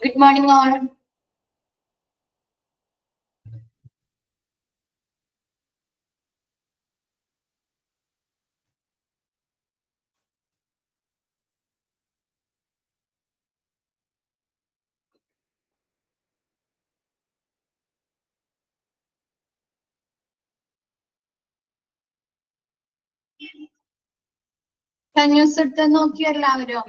Good morning, all. News എടുത്ത് നോക്കിയോ എല്ലാവരും?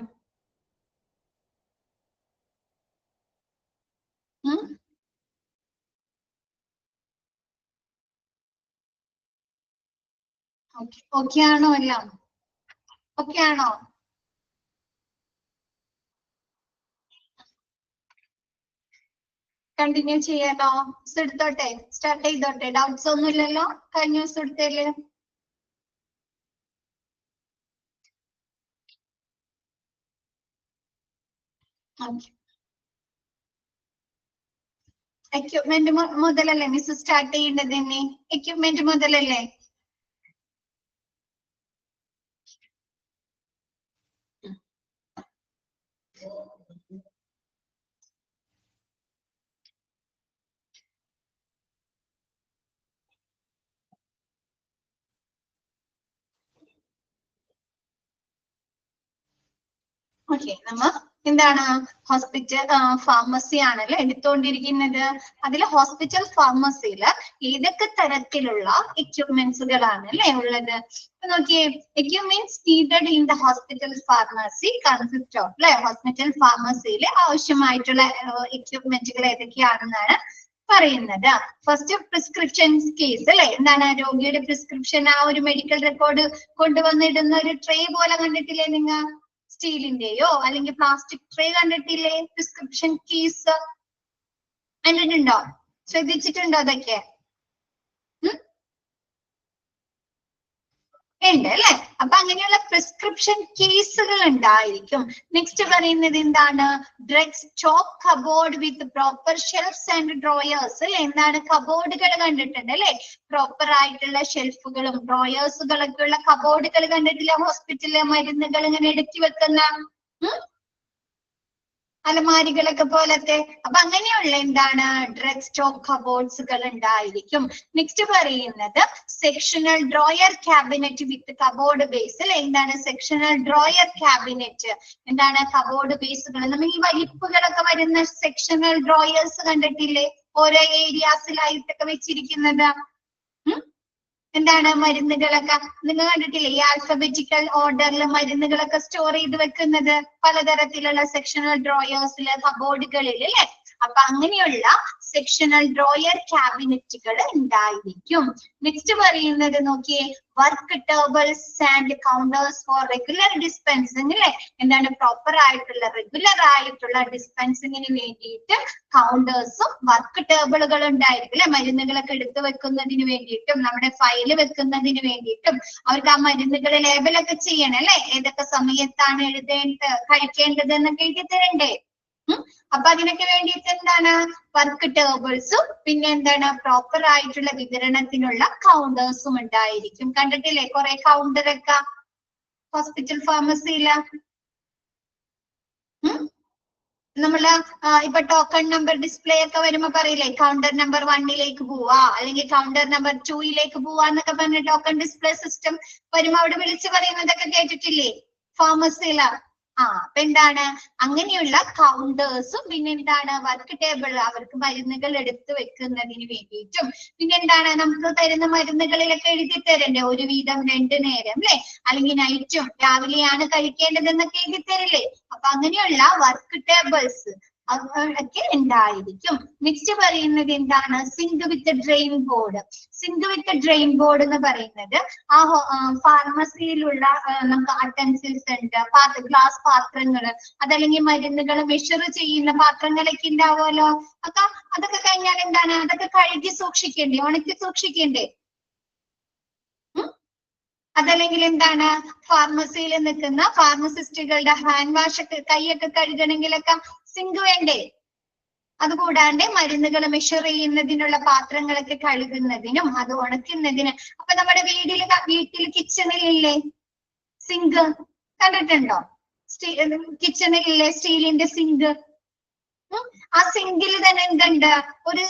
ഓക്കെ ആണോ എല്ലാം? ഓക്കെ ആണോ? കണ്ടിന്യൂ ചെയ്യാനോ? എടുത്തോട്ടെ, സ്റ്റാർട്ട് ചെയ്തോട്ടെ. ഡൗട്ട്സ് ഒന്നും ഇല്ലല്ലോ കഴിഞ്ഞ ദിവസം എടുത്തേല്? എക്യുപ്മെന്റ് മുതലല്ലേ മിസ് സ്റ്റാർട്ട് ചെയ്യേണ്ടത്? തന്നെ എക്യുപ്മെന്റ് മുതലല്ലേ? ഓക്കെ, നമ്മ എന്താണ് ഹോസ്പിറ്റൽ ഫാർമസി ആണല്ലേ എടുത്തുകൊണ്ടിരിക്കുന്നത്. അതിൽ ഹോസ്പിറ്റൽ ഫാർമസിയിൽ ഏതൊക്കെ തരത്തിലുള്ള എക്യുപ്മെന്റ്സുകളാണ് അല്ലെ ഉള്ളത്? നോക്കിയേ, equipments needed in the hospital pharmacy consist of അല്ലെ. ഹോസ്പിറ്റൽ ഫാർമസിയിൽ ആവശ്യമായിട്ടുള്ള എക്യുപ്മെന്റുകൾ ഏതൊക്കെയാണെന്നാണ് പറയുന്നത്. ഫസ്റ്റ് പ്രിസ്ക്രിപ്ഷൻ കേസ് അല്ലെ. എന്താണ് രോഗിയുടെ പ്രിസ്ക്രിപ്ഷൻ, ആ ഒരു മെഡിക്കൽ റെക്കോർഡ് കൊണ്ടുവന്നിടുന്ന ഒരു ട്രേ പോലെ കണ്ടിട്ടില്ലേ നിങ്ങൾ? സ്റ്റീലിന്റെയോ അല്ലെങ്കിൽ പ്ലാസ്റ്റിക് ട്രേ കണ്ടിട്ടില്ലേ? പ്രിസ്ക്രിപ്ഷൻ കേസ് കണ്ടിട്ടുണ്ടോ? ശ്രദ്ധിച്ചിട്ടുണ്ടോ അതൊക്കെ? ഉണ്ട് അല്ലെ. അപ്പൊ അങ്ങനെയുള്ള പ്രിസ്ക്രിപ്ഷൻ കേസുകൾ ഉണ്ടായിരിക്കും. നെക്സ്റ്റ് പറയുന്നത് എന്താണ്? Drug stock cupboard with proper shelves and drawers അല്ലെ. എന്താണ്? കബോർഡുകൾ കണ്ടിട്ടുണ്ട് അല്ലെ. പ്രോപ്പർ ആയിട്ടുള്ള ഷെൽഫുകളും ഡ്രോയേഴ്സുകളൊക്കെ ഉള്ള കബോർഡുകൾ കണ്ടിട്ടില്ല? ഹോസ്പിറ്റലിലെ മരുന്നുകൾ ഇങ്ങനെ എടുത്തി വെക്കുന്ന അലമാരികളൊക്കെ പോലത്തെ. അപ്പൊ അങ്ങനെയുള്ള എന്താണ് ഡ്രഗ് സ്റ്റോക്ക് കബോർഡ്സുകൾ ഉണ്ടായിരിക്കും. നെക്സ്റ്റ് പറയുന്നത് സെക്ഷണൽ ഡ്രോയർ ക്യാബിനറ്റ് വിത്ത് കബോർഡ് ബേസ് അല്ലെ. എന്താണ് സെക്ഷണൽ ഡ്രോയർ ക്യാബിനറ്റ്? എന്താണ് കബോർഡ് ബേസുകൾ? നമ്മൾ ഈ വലിപ്പുകളൊക്കെ വരുന്ന സെക്ഷണൽ ഡ്രോയേഴ്സ് കണ്ടിട്ടില്ലേ? ഓരോ ഏരിയാസിലായിട്ടൊക്കെ വെച്ചിരിക്കുന്നത്. എന്താണ് മരുന്നുകളൊക്കെ നിങ്ങൾ കണ്ടിട്ടില്ലേ? ഈ ആൽഫബറ്റിക്കൽ ഓർഡറിൽ മരുന്നുകളൊക്കെ സ്റ്റോർ ചെയ്ത് വെക്കുന്നത് പലതരത്തിലുള്ള സെക്ഷണൽ ഡ്രോയേഴ്സില്, കബോർഡുകളിൽ അല്ലെ. അപ്പൊ അങ്ങനെയുള്ള സെക്ഷണൽ ഡ്രോയർ ക്യാബിനറ്റുകൾ ഉണ്ടായിരിക്കും. നെക്സ്റ്റ് പറയുന്നത് നോക്കിയേ, work tables and counters for regular dispensing അല്ലെ. എന്താണ് പ്രോപ്പർ ആയിട്ടുള്ള റെഗുലർ ആയിട്ടുള്ള ഡിസ്പെൻസിങ്ങിന് വേണ്ടിയിട്ട് കൗണ്ടേഴ്സും വർക്ക് ടേബിളുകൾ ഉണ്ടായിരിക്കും അല്ലെ. മരുന്നുകളൊക്കെ എടുത്തു വെക്കുന്നതിന് വേണ്ടിയിട്ടും നമ്മുടെ ഫയല് വെക്കുന്നതിന് വേണ്ടിയിട്ടും അവർക്ക് ആ മരുന്നുകൾ ലേബലൊക്കെ ചെയ്യണം അല്ലെ. ഏതൊക്കെ സമയത്താണ് കഴിക്കേണ്ടത് എന്നൊക്കെ എഴുതി തരണ്ടേ? അപ്പൊ അതിനൊക്കെ വേണ്ടിയിട്ട് എന്താണ് വർക്ക് ടേബിൾസും പിന്നെ എന്താണ് പ്രോപ്പർ ആയിട്ടുള്ള വിതരണത്തിനുള്ള കൗണ്ടേഴ്സും ഉണ്ടായിരിക്കും. കണ്ടിട്ടില്ലേ കുറെ കൗണ്ടറൊക്കെ ഹോസ്പിറ്റൽ ഫാർമസിയില്? നമ്മള് ഇപ്പൊ ടോക്കൺ നമ്പർ ഡിസ്പ്ലേ ഒക്കെ വരുമ്പോ പറയില്ലേ കൗണ്ടർ നമ്പർ 1 പോവാ അല്ലെങ്കിൽ കൗണ്ടർ നമ്പർ 2 പോവാ എന്നൊക്കെ പറഞ്ഞ ടോക്കൺ ഡിസ്പ്ലേ സിസ്റ്റം വരുമ്പോ അവിടെ വിളിച്ചു പറയുന്നതൊക്കെ കേട്ടിട്ടില്ലേ ഫാർമസിയില്? അപ്പൊ എന്താണ് അങ്ങനെയുള്ള കൗണ്ടേഴ്സും പിന്നെ എന്താണ് വർക്ക് ടേബിൾ അവർക്ക് മരുന്നുകൾ എടുത്തു വെക്കുന്നതിന് വേണ്ടിയിട്ടും പിന്നെ എന്താണ് നമുക്ക് തരുന്ന മരുന്നുകളിലൊക്കെ എഴുതി തരണ്ടേ ഒരു വീതം 2 നേരം അല്ലെ. അല്ലെങ്കിൽ നൈറ്റും രാവിലെയാണ് കഴിക്കേണ്ടതെന്നൊക്കെ എഴുതി തരില്ലേ? അപ്പൊ അങ്ങനെയുള്ള വർക്ക് ടേബിൾസ് ഒക്കെ ഉണ്ടായിരിക്കും. നെക്സ്റ്റ് പറയുന്നത് എന്താണ്? Zinc with drain board. Zinc with drain board എന്ന് പറയുന്നത് ആ ഫാർമസിയിലുള്ള നമുക്ക് അറ്റൻസിൽസ് ഉണ്ട്, ഗ്ലാസ് പാത്രങ്ങൾ, അതല്ലെങ്കിൽ മരുന്നുകൾ മെഷർ ചെയ്യുന്ന പാത്രങ്ങളൊക്കെ ഉണ്ടാവുമല്ലോ. അതൊക്കെ കഴിഞ്ഞാൽ എന്താണ് അതൊക്കെ കഴുകി സൂക്ഷിക്കേണ്ടേ, ഉണക്കി സൂക്ഷിക്കേണ്ടേ? അതല്ലെങ്കിൽ എന്താണ് ഫാർമസിയിൽ നിൽക്കുന്ന ഫാർമസിസ്റ്റുകളുടെ ഹാൻഡ് വാഷ് ഒക്കെ കൈയൊക്കെ കഴുകണമെങ്കിലൊക്കെ സിങ്ക് വേണ്ടേ? അതുകൂടാണ്ട് മരുന്നുകൾ മെഷർ ചെയ്യുന്നതിനുള്ള പാത്രങ്ങളൊക്കെ കഴുകുന്നതിനും അത് ഉണക്കുന്നതിനും. അപ്പൊ നമ്മുടെ വീട്ടിൽ കിച്ചണിലില്ലേ സിങ്ക്? കണ്ടിട്ടുണ്ടോ? കിച്ചണിലില്ലേ സ്റ്റീലിന്റെ സിങ്ക്? ആ സിങ്കിൽ തന്നെ എന്തുണ്ട്, ഒരു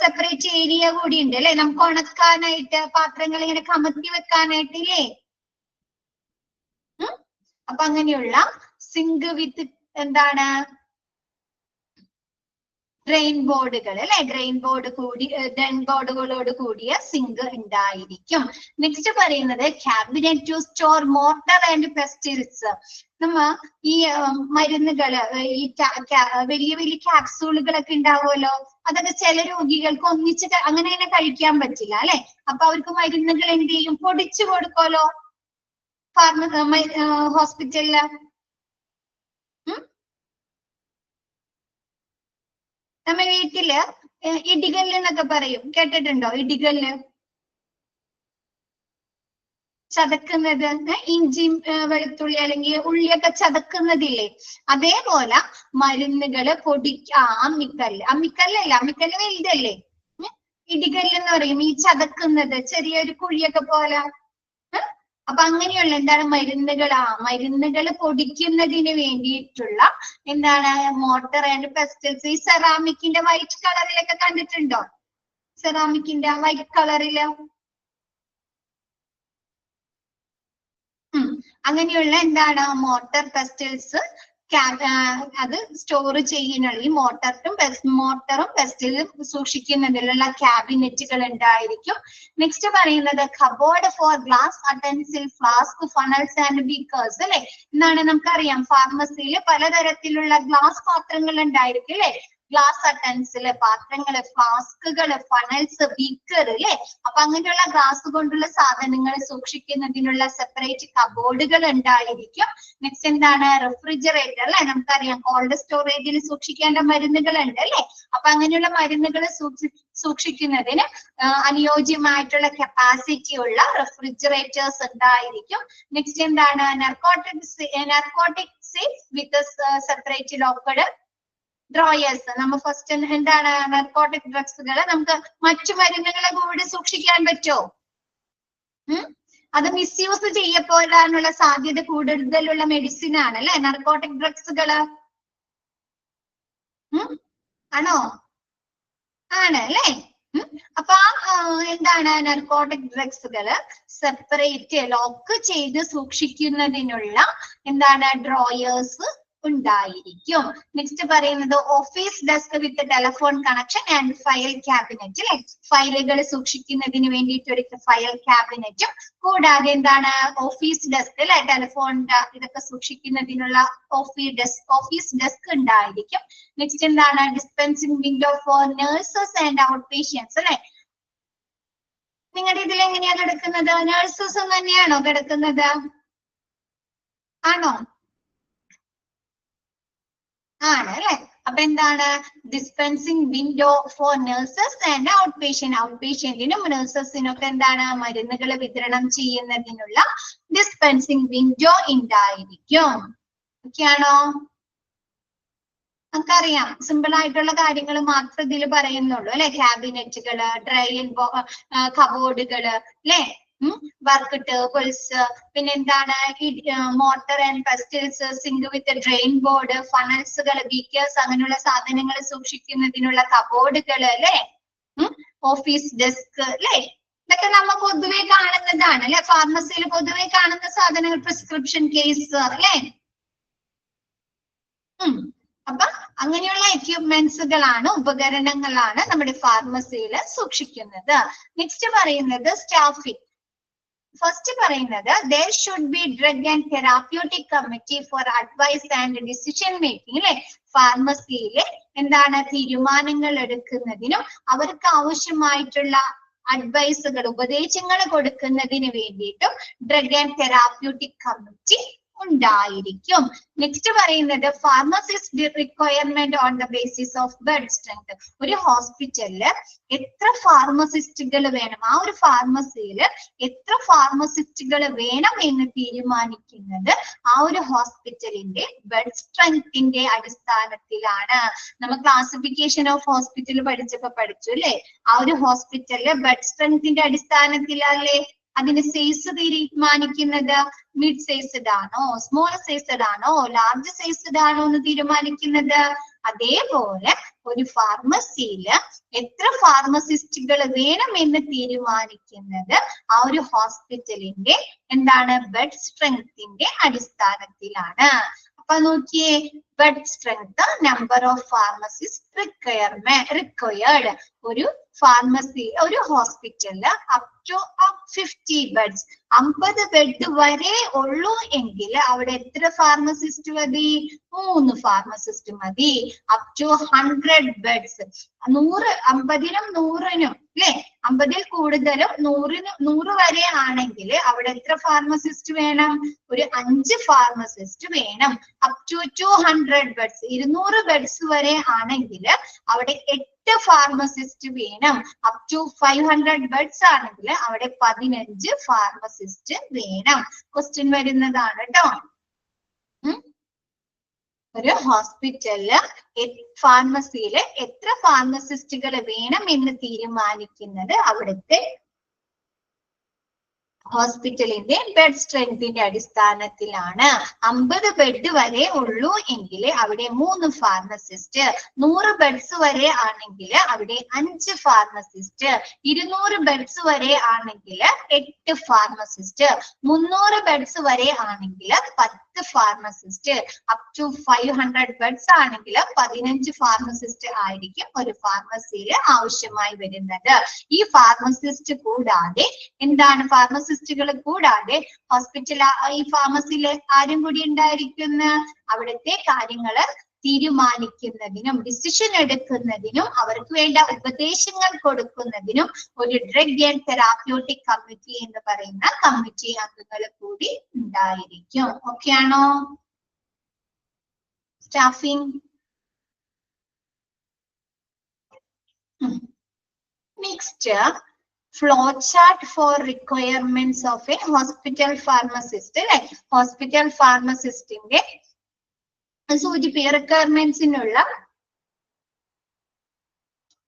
സെപ്പറേറ്റ് ഏരിയ കൂടി ഉണ്ട് അല്ലെ, നമുക്ക് ഉണക്കാനായിട്ട് പാത്രങ്ങൾ ഇങ്ങനെ കമത്തി വെക്കാനായിട്ട് ഇല്ലേ. അപ്പൊ അങ്ങനെയുള്ള സിങ്ക് വിത്ത് എന്താണ് ഡ്രെയിൻ ബോർഡുകൾ അല്ലെ, ഡ്രെയിൻ ബോർഡുകളോട് കൂടിയ സിങ്ക് ഉണ്ടായിരിക്കും. നെക്സ്റ്റ് പറയുന്നത് cabinet to store mortar and pestles. നമ്മ ഈ മരുന്നുകള് ഈ വലിയ വലിയ ക്യാപ്സൂളുകളൊക്കെ ഉണ്ടാവുമല്ലോ, അതൊക്കെ ചില രോഗികൾക്ക് ഒന്നിച്ച് അങ്ങനെ കഴിക്കാൻ പറ്റില്ല അല്ലെ. അപ്പൊ അവർക്ക് മരുന്നുകൾ എന്ത് ചെയ്യും, പൊടിച്ചു കൊടുക്കുമല്ലോ ഹോസ്പിറ്റലില്. നമ്മ വീട്ടില് ഇടികല്ല് എന്നൊക്കെ പറയും, കേട്ടിട്ടുണ്ടോ? ഇടികല്ല് ചതക്കുന്നത്, ഇഞ്ചി വെളുത്തുള്ളി അല്ലെങ്കിൽ ഉള്ളിയൊക്കെ ചതക്കുന്നതില്ലേ, അതേപോലെ മരുന്നുകള് അമ്മിക്കല്ല് അമ്മിക്കല്ല് വലുതല്ലേ, ഇടികല്ല് എന്ന് പറയും ഈ ചതക്കുന്നത്, ചെറിയൊരു കുഴിയൊക്കെ പോലെ. അപ്പൊ അങ്ങനെയുള്ള എന്താണ് മരുന്നുകൾ പൊടിക്കുന്നതിന് വേണ്ടിയിട്ടുള്ള എന്താണ് മോർട്ടർ ആൻഡ് പെസ്റ്റൽസ്. ഈ സെറാമിക്കിന്റെ വൈറ്റ് കളറിലൊക്കെ കണ്ടിട്ടുണ്ടോ? സെറാമിക്കിന്റെ വൈറ്റ് കളറില് അങ്ങനെയുള്ള എന്താണ് മോർട്ടർ പെസ്റ്റൽസ് അത് സ്റ്റോർ ചെയ്യുന്നുള്ള ഈ മോർട്ടറും പെസ്റ്റിലും സൂക്ഷിക്കുന്നതിലുള്ള ക്യാബിനറ്റുകൾ ഉണ്ടായിരിക്കും. നെക്സ്റ്റ് പറയുന്നത് cupboard for glass utensils, flask, funnels and beakers അല്ലെ. എന്താണ് നമുക്കറിയാം, ഫാർമസിയിൽ പലതരത്തിലുള്ള ഗ്ലാസ് പാത്രങ്ങൾ ഉണ്ടായിരിക്കും അല്ലെ. ഗ്ലാസ് അട്ടൻസില് പാത്രങ്ങള്, ഫ്ലാസ്കുകള്, ഫണൽസ്, ബീക്കർ അല്ലെ. അപ്പൊ അങ്ങനെയുള്ള ഗ്ലാസ് കൊണ്ടുള്ള സാധനങ്ങൾ സൂക്ഷിക്കുന്നതിനുള്ള സെപ്പറേറ്റ് കബോർഡുകൾ ഉണ്ടായിരിക്കും. നെക്സ്റ്റ് എന്താണ് റെഫ്രിജറേറ്റർ അല്ലെ. നമുക്കറിയാം കോൾഡ് സ്റ്റോറേജിൽ സൂക്ഷിക്കേണ്ട മരുന്നുകൾ ഉണ്ട് അല്ലെ. അപ്പൊ അങ്ങനെയുള്ള മരുന്നുകൾ സൂക്ഷിക്കുന്നതിന് അനുയോജ്യമായിട്ടുള്ള കപ്പാസിറ്റി ഉള്ള റെഫ്രിജറേറ്റേഴ്സ് ഉണ്ടായിരിക്കും. നെക്സ്റ്റ് എന്താണ് നർക്കോട്ടിക് സേഫ് വിത്ത് സെപ്പറേറ്റ് ലോക്കഡ് ഡ്രോയേഴ്സ്. നമ്മ ഫസ്റ്റ് എന്താണ് നർക്കോട്ടിക് ഡ്രഗ്സുകൾ നമുക്ക് മറ്റു മരുന്നുകളെ കൂടി സൂക്ഷിക്കാൻ പറ്റുമോ? അത് മിസ്യൂസ് ചെയ്യപ്പെടാനുള്ള സാധ്യത കൂടുതലുള്ള മെഡിസിൻ ആണ് അല്ലെ നർക്കോട്ടിക് ഡ്രഗ്സുകള്. ആണോ? ആണ് അല്ലെ. അപ്പൊ എന്താണ് നർക്കോട്ടിക് ഡ്രഗ്സുകള് സെപ്പറേറ്റ് ലോക്ക് ചെയ്ത് സൂക്ഷിക്കുന്നതിനുള്ള എന്താണ് ഡ്രോയേഴ്സ് ഉണ്ടായിരിക്കും. നെക്സ്റ്റ് പറയുന്നത് office desk with telephone connection and file cabinet അല്ലെ. ഫയലുകൾ സൂക്ഷിക്കുന്നതിന് വേണ്ടിയിട്ട് ഒരു ഫയൽ ക്യാബിനറ്റും കൂടാതെ എന്താണ് ഓഫീസ് ഡെസ്ക് അല്ലെ, ടെലിഫോണിന്റെ ഇതൊക്കെ സൂക്ഷിക്കുന്നതിനുള്ള ഓഫീസ് ഡെസ്ക് ഉണ്ടായിരിക്കും. നെക്സ്റ്റ് എന്താണ് dispensing window for nurses and outpatients അല്ലെ. നിങ്ങളുടെ ഇതിൽ എങ്ങനെയാ കിടക്കുന്നത്? നഴ്സസ് തന്നെയാണോ കിടക്കുന്നത്? ആണോ? ആണ് അല്ലെ. അപ്പൊ എന്താണ് dispensing window for nurses and out പേഷ്യന്റിനും നഴ്സസിനും ഒക്കെ എന്താണ് മരുന്നുകൾ വിതരണം ചെയ്യുന്നതിനുള്ള ഡിസ്പെൻസിംഗ് വിൻഡോ ഉണ്ടായിരിക്കും. ഓക്കെയാണോ? നമുക്കറിയാം സിമ്പിൾ ആയിട്ടുള്ള കാര്യങ്ങൾ മാത്രം ഇതിൽ പറയുന്നുള്ളൂ അല്ലെ. ക്യാബിനറ്റുകള്, കബോർഡുകള് അല്ലെ, വർക്ക് ടേബിൾസ്, പിന്നെ എന്താണ് mortar and pestles, sink with drain board, ഫണൽസുകൾ, ബീക്കേഴ്സ്, അങ്ങനെയുള്ള സാധനങ്ങൾ സൂക്ഷിക്കുന്നതിനുള്ള കബോർഡുകൾ അല്ലെ, ഓഫീസ് ഡെസ്ക് അല്ലെ. ഇതൊക്കെ നമ്മൾ പൊതുവെ കാണുന്നതാണ് അല്ലെ. ഫാർമസിയിൽ പൊതുവെ കാണുന്ന സാധനങ്ങൾ, പ്രിസ്ക്രിപ്ഷൻ കേസ് അല്ലെ. അപ്പൊ അങ്ങനെയുള്ള എക്യുപ്മെന്റ്സുകളാണ്, ഉപകരണങ്ങളാണ് നമ്മുടെ ഫാർമസിയിൽ സൂക്ഷിക്കുന്നത്. നെക്സ്റ്റ് പറയുന്നത് സ്റ്റാഫിംഗ്. ഫസ്റ്റ് പറയുന്നത് there should be drug and therapeutic committee for advice and decision making അല്ലെ. ഫാർമസിയിലെ എന്താണ് തീരുമാനങ്ങൾ എടുക്കുന്നതിനും അവർക്ക് ആവശ്യമായിട്ടുള്ള അഡ്വൈസുകൾ, ഉപദേശങ്ങൾ കൊടുക്കുന്നതിന് വേണ്ടിയിട്ടും ഡ്രഗ് ആൻഡ് തെറാപ്യൂട്ടിക് കമ്മിറ്റി ഉണ്ടായിരിക്കും. നെക്സ്റ്റ് പറയുന്നത് pharmacist requirement on the basis of bed strength. ഒരു ഹോസ്പിറ്റലില് എത്ര ഫാർമസിസ്റ്റുകൾ വേണം, ആ ഒരു ഫാർമസിയിൽ എത്ര ഫാർമസിസ്റ്റുകൾ വേണം എന്ന് തീരുമാനിക്കുന്നത് ആ ഒരു ഹോസ്പിറ്റലിന്റെ ബെഡ് സ്ട്രെങ്ത്തിന്റെ അടിസ്ഥാനത്തിലാണ്. നമ്മൾ ക്ലാസിഫിക്കേഷൻ ഓഫ് ഹോസ്പിറ്റൽ പഠിച്ചു അല്ലെ. ആ ഒരു ഹോസ്പിറ്റലില് ബെഡ് സ്ട്രെങ്ത്തിന്റെ അടിസ്ഥാനത്തിലല്ലേ അതിന്റെ സൈസ് തീരുമാനിക്കുന്നത്. മിഡ് സൈസ്ഡ് ആണോ, സ്മോൾ സൈസ്ഡ് ആണോ, ലാർജ് സൈസ്ഡ് ആണോ എന്ന് തീരുമാനിക്കുന്നത് അതേപോലെ ഒരു ഫാർമസിയില് എത്ര ഫാർമസിസ്റ്റുകൾ വേണം എന്ന് തീരുമാനിക്കുന്നത് ആ ഒരു ഹോസ്പിറ്റലിന്റെ എന്താണ് ബെഡ് സ്ട്രെങ്ത്തിന്റെ അടിസ്ഥാനത്തിലാണ്. അപ്പൊ നോക്കിയേ, bed strength, number of pharmacist required. ഒരു ഫാർമസി, ഒരു ഹോസ്പിറ്റലില് അപ് ടു 50 ബെഡ്സ്, 50 ബെഡ് വരെ ഉള്ളൂ എങ്കിൽ അവിടെ എത്ര ഫാർമസിസ്റ്റ് മതി? 3 ഫാർമസിസ്റ്റ് മതി. അപ് ടു 100 ബെഡ്സ്, 100, 50നും 100നും അല്ലെ, 50ൽ കൂടുതലും 100 വരെ ആണെങ്കിൽ അവിടെ എത്ര ഫാർമസിസ്റ്റ് വേണം? ഒരു 5 ഫാർമസിസ്റ്റ് വേണം. അപ് ടു 200 ബെഡ്സ്, 200 ബെഡ്സ് വരെ ആണെങ്കിൽ അവിടെ 8 ഫാർമസിസ്റ്റ് വേണം. അപ് ടു 500 ബെഡ്സ് ആണെങ്കിൽ അവിടെ 15 ഫാർമസിസ്റ്റ് വേണം. ക്വസ്റ്റ്യൻ വരുന്നതാണ് കേട്ടോ. ഒരു ഹോസ്പിറ്റലില് ഫാർമസിയില് എത്ര ഫാർമസിസ്റ്റുകൾ വേണം എന്ന് തീരുമാനിക്കുന്നത് അവിടുത്തെ ഹോസ്പിറ്റലിന്റെ ബെഡ് സ്ട്രെങ്ത്തിന്റെ അടിസ്ഥാനത്തിലാണ്. 50 ബെഡ് വരെ ഉള്ളൂ എങ്കിൽ അവിടെ 3 ഫാർമസിസ്റ്റ്, 100 ബെഡ്സ് വരെ ആണെങ്കിൽ അവിടെ 5 ഫാർമസിസ്റ്റ്, 200 ബെഡ്സ് വരെ ആണെങ്കിൽ 8 ഫാർമസിസ്റ്റ്, 300 ബെഡ്സ് വരെ ആണെങ്കിൽ 10 ഫാർമസിസ്റ്റ്, അപ് ടു 500 ബെഡ്സ് ആണെങ്കിൽ 15 ഫാർമസിസ്റ്റ് ആയിരിക്കും ഒരു ഫാർമസിയിൽ ആവശ്യമായി വരുന്നത്. ഈ ഫാർമസിസ്റ്റ് കൂടാതെ എന്താണ്, ഫാർമസിസ്റ്റുകൾ കൂടാതെ ഹോസ്പിറ്റൽ ഈ ഫാർമസിയിൽ ആരും കൂടി ഉണ്ടായിരിക്കുന്ന അവിടുത്തെ കാര്യങ്ങള് തീരുമാനിക്കുന്നതിനും ഡിസിഷൻ എടുക്കുന്നതിനും അവർക്ക് വേണ്ട ഉപദേശങ്ങൾ കൊടുക്കുന്നതിനും ഒരു ഡ്രഗ് ആൻഡ് തെറാപ്യൂട്ടിക് കമ്മിറ്റി എന്ന് പറയുന്ന കമ്മിറ്റി അംഗങ്ങൾ കൂടി ഉണ്ടായിരിക്കും. ഓക്കെ ആണോ? Staffing. Next, flowchart for requirements of a hospital pharmacist. അല്ലെ, ഹോസ്പിറ്റൽ ഫാർമസിസ്റ്റിന്റെ സൂചിപ്പിക്കുന്ന റിക്വയർമെന്റ്സിനുള്ള